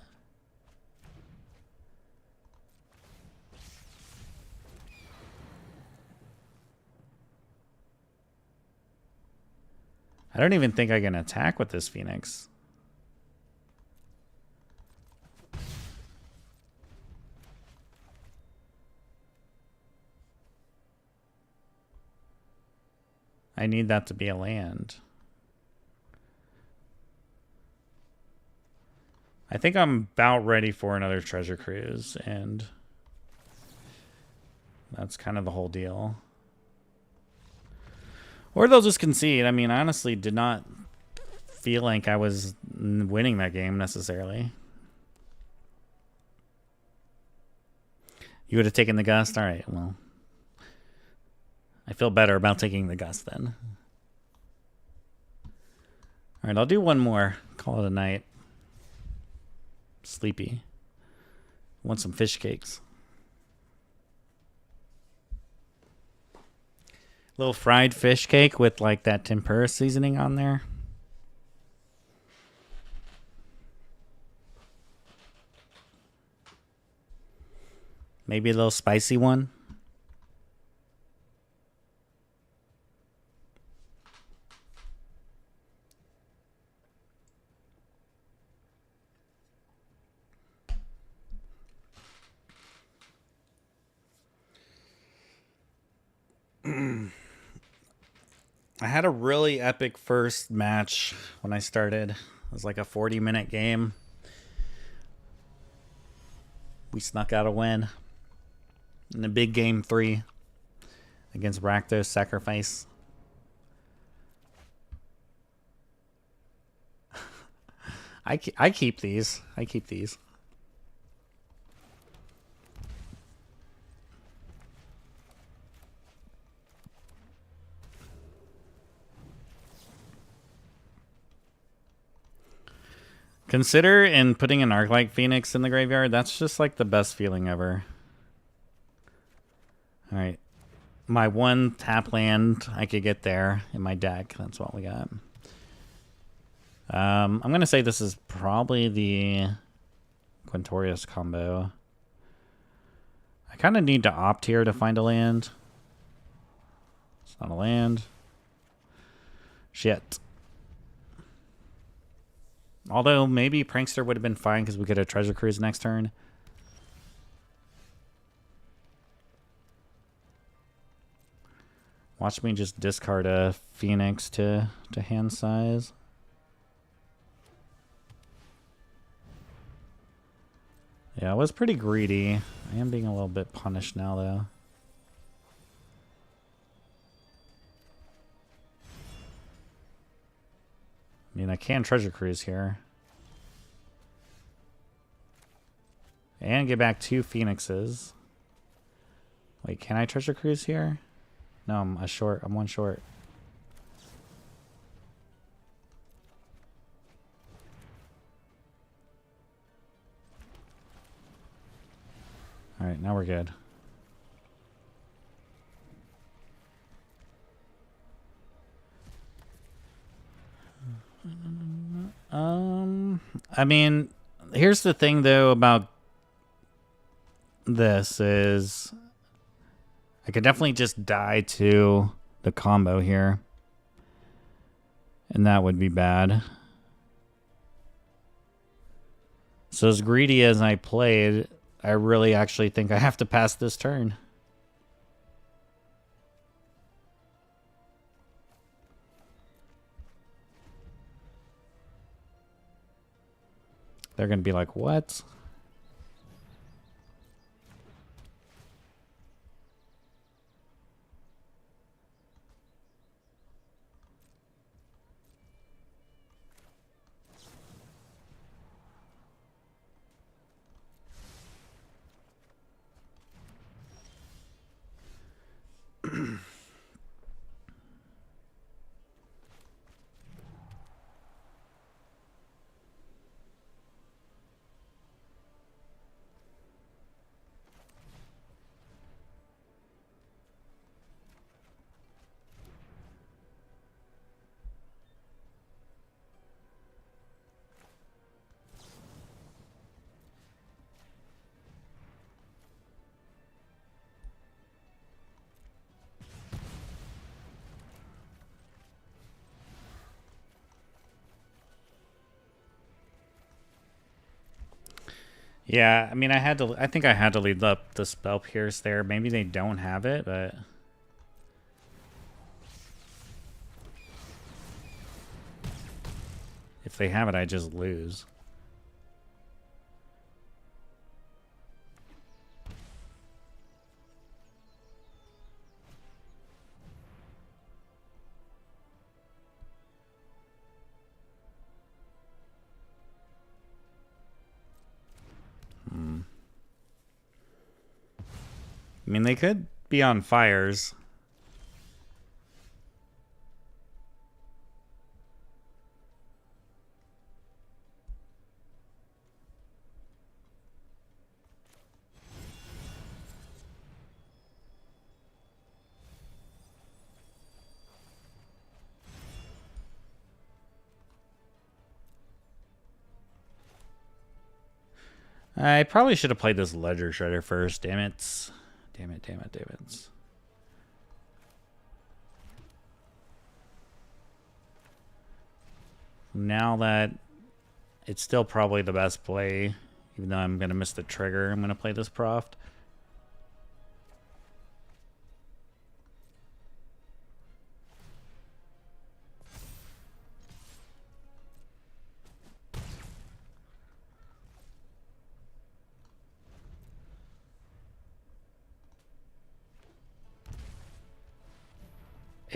I don't even think I can attack with this Phoenix. I need that to be a land. I think I'm about ready for another treasure cruise, and that's kind of the whole deal. Or they'll just concede. I mean, I honestly did not feel like I was winning that game necessarily. You would have taken the Gust? All right, well. I feel better about taking the Gust then. All right, I'll do one more. Call it a night. Sleepy. Want some fish cakes. Little fried fish cake with like that tempura seasoning on there. Maybe a little spicy one. I had a really epic first match when I started. It was like a 40-minute game. We snuck out a win in a big game 3 against Rakdos Sacrifice. I keep these. I keep these. Consider in putting an Arc-like Phoenix in the graveyard. That's just like the best feeling ever. All right. My one tap land I could get there in my deck. That's what we got. I'm going to say this is probably the Quintorius combo. I kind of need to opt here to find a land. It's not a land. Shit. Although maybe Prankster would have been fine because we could have Treasure Cruise next turn. Watch me just discard a Phoenix to hand size. Yeah, I was pretty greedy. I am being a little bit punished now, though. I mean, I can Treasure Cruise here. And get back 2 Phoenixes. Wait, can I Treasure Cruise here? No, I'm one short. Alright, now we're good. I mean, here's the thing though about this is I could definitely just die to the combo here. And that would be bad. So as greedy as I played, I really actually think I have to pass this turn. They're going to be like, what? Yeah, I mean, I think I had to leave up the Spell Pierce there. Maybe they don't have it, but if they have it, I just lose. I mean, they could be on fires. I probably should have played this Ledger Shredder first. Damn it. Damn it, damn it, damn it. Now that it's still probably the best play, even though I'm going to miss the trigger, I'm going to play this Proft.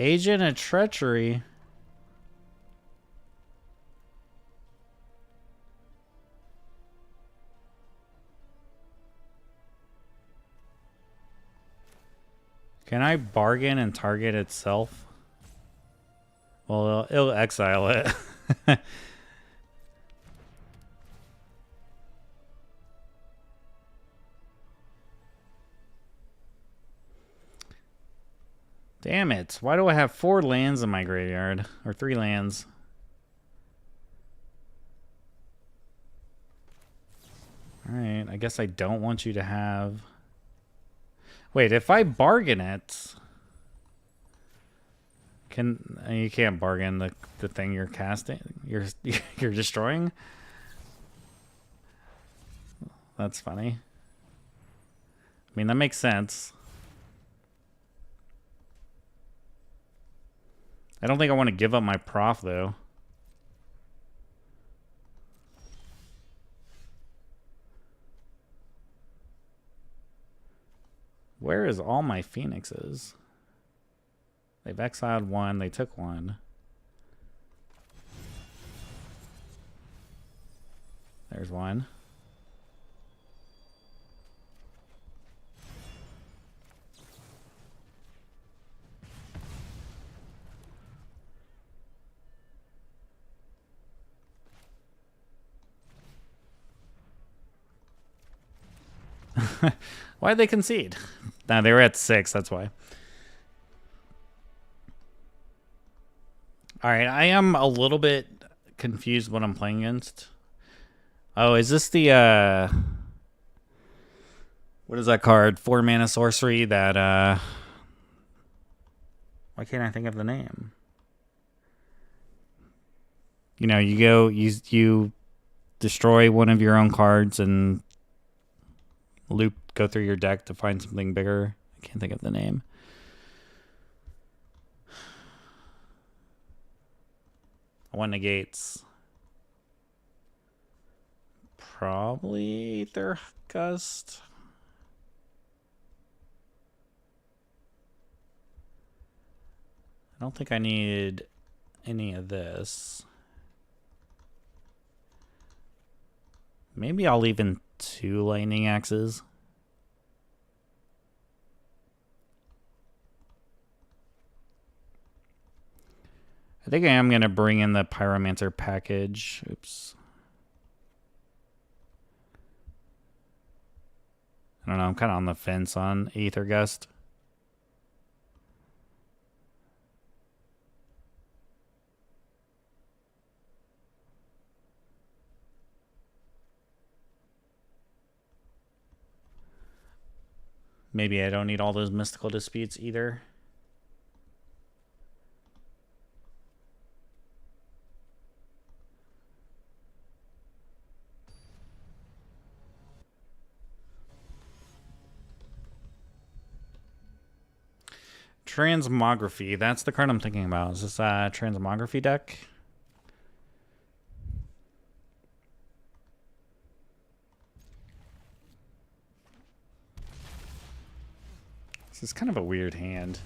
Agent of Treachery. Can I bargain and target itself? Well, it'll exile it. Damn it. Why do I have 4 lands in my graveyard? Or 3 lands? Alright, I guess I don't want you to have... Wait, if I bargain it... You can't bargain the thing you're casting? You're destroying? That's funny. I mean, that makes sense. I don't think I want to give up my prof, though. Where is all my Phoenixes? They've exiled 1. They took 1. There's 1. Why'd they concede? Nah, they were at 6, that's why. Alright, I am a little bit confused what I'm playing against. Oh, is this the, what is that card? 4 mana sorcery that, why can't I think of the name? You know, you destroy one of your own cards and go through your deck to find something bigger. I can't think of the name. One negates. Probably Aether Gust. I don't think I need any of this. Maybe I'll leave in 2 lightning axes. I think I am going to bring in the Pyromancer package. Oops. I don't know. I'm kind of on the fence on Aether Gust. Maybe I don't need all those mystical disputes either. Transmography. That's the card I'm thinking about. Is this a Transmography deck? This is kind of a weird hand.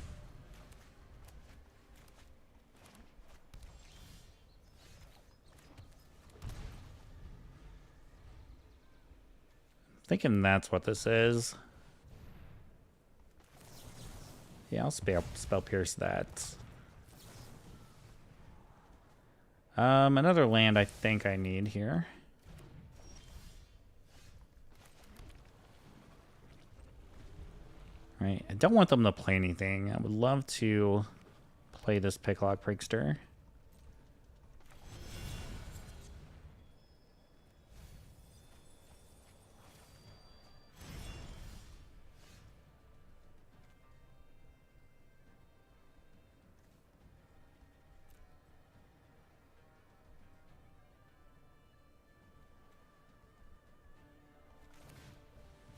I'm thinking that's what this is. Yeah, I'll spell pierce that. Another land I think I need here. Right, I don't want them to play anything. I would love to play this Picklock Prickster.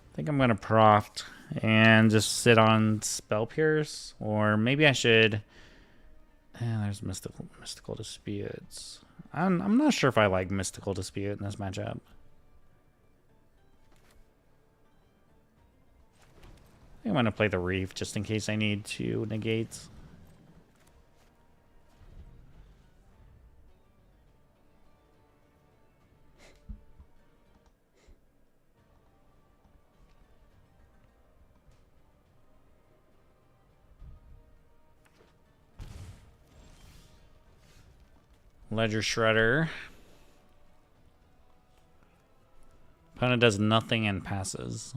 I think I'm going to Proft and just sit on Spell Pierce. Or maybe I should... there's Mystical Disputes. I'm not sure if I like Mystical Dispute in this matchup. I think I'm going to play the Reef just in case I need to negate. Ledger Shredder. Opponent does nothing and passes.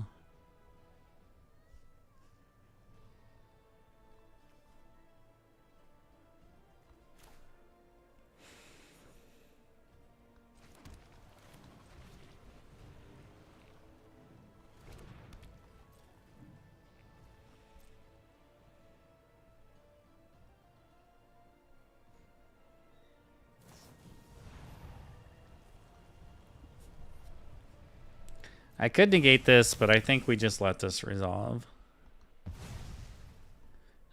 I could negate this, but I think we just let this resolve.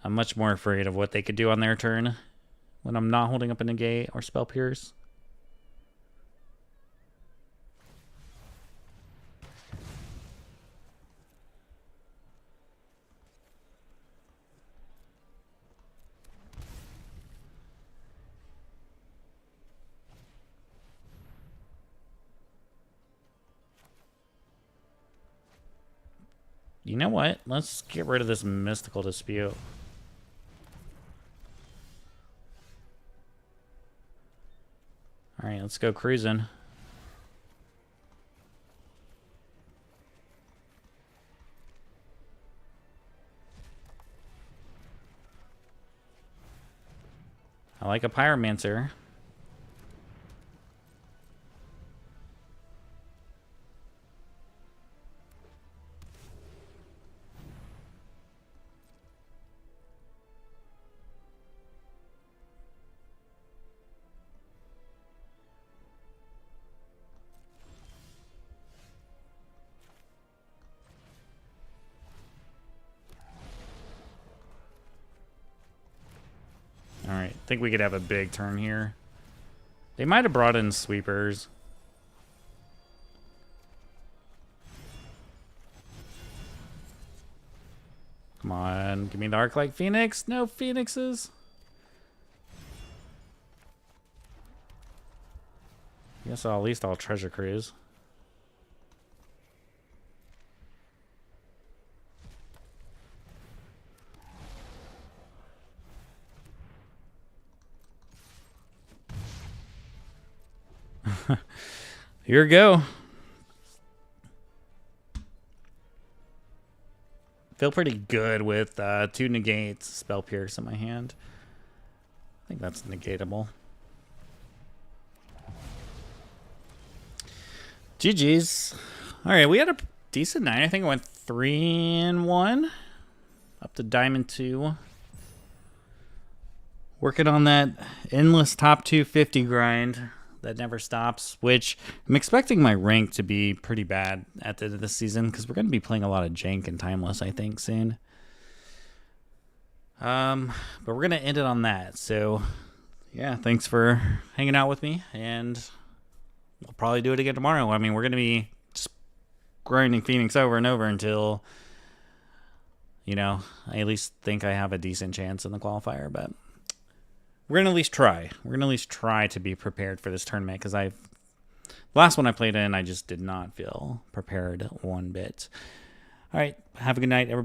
I'm much more afraid of what they could do on their turn when I'm not holding up a negate or Spell Pierce. You know what? Let's get rid of this Mystical Dispute. Alright, let's go cruising. I like a Pyromancer. Alright, I think we could have a big turn here. They might have brought in sweepers. Come on, give me the Arc-like Phoenix. No Phoenixes. I guess at least I'll Treasure Cruise. Here we go. Feel pretty good with 2 negates, Spell Pierce in my hand. I think that's negatable. GG's. All right, we had a decent night. I think it went 3-1. Up to Diamond 2. Working on that endless top 250 grind that never stops, which I'm expecting my rank to be pretty bad at the end of the season because we're going to be playing a lot of jank and timeless, I think, soon. But we're gonna end it on that. So yeah, thanks for hanging out with me, and we'll probably do it again tomorrow. I mean, we're gonna be just grinding Phoenix over and over until, you know, I at least think I have a decent chance in the qualifier. But we're gonna at least try. We're gonna at least try to be prepared for this tournament, because the last one I played in, I just did not feel prepared one bit. All right, have a good night, everybody.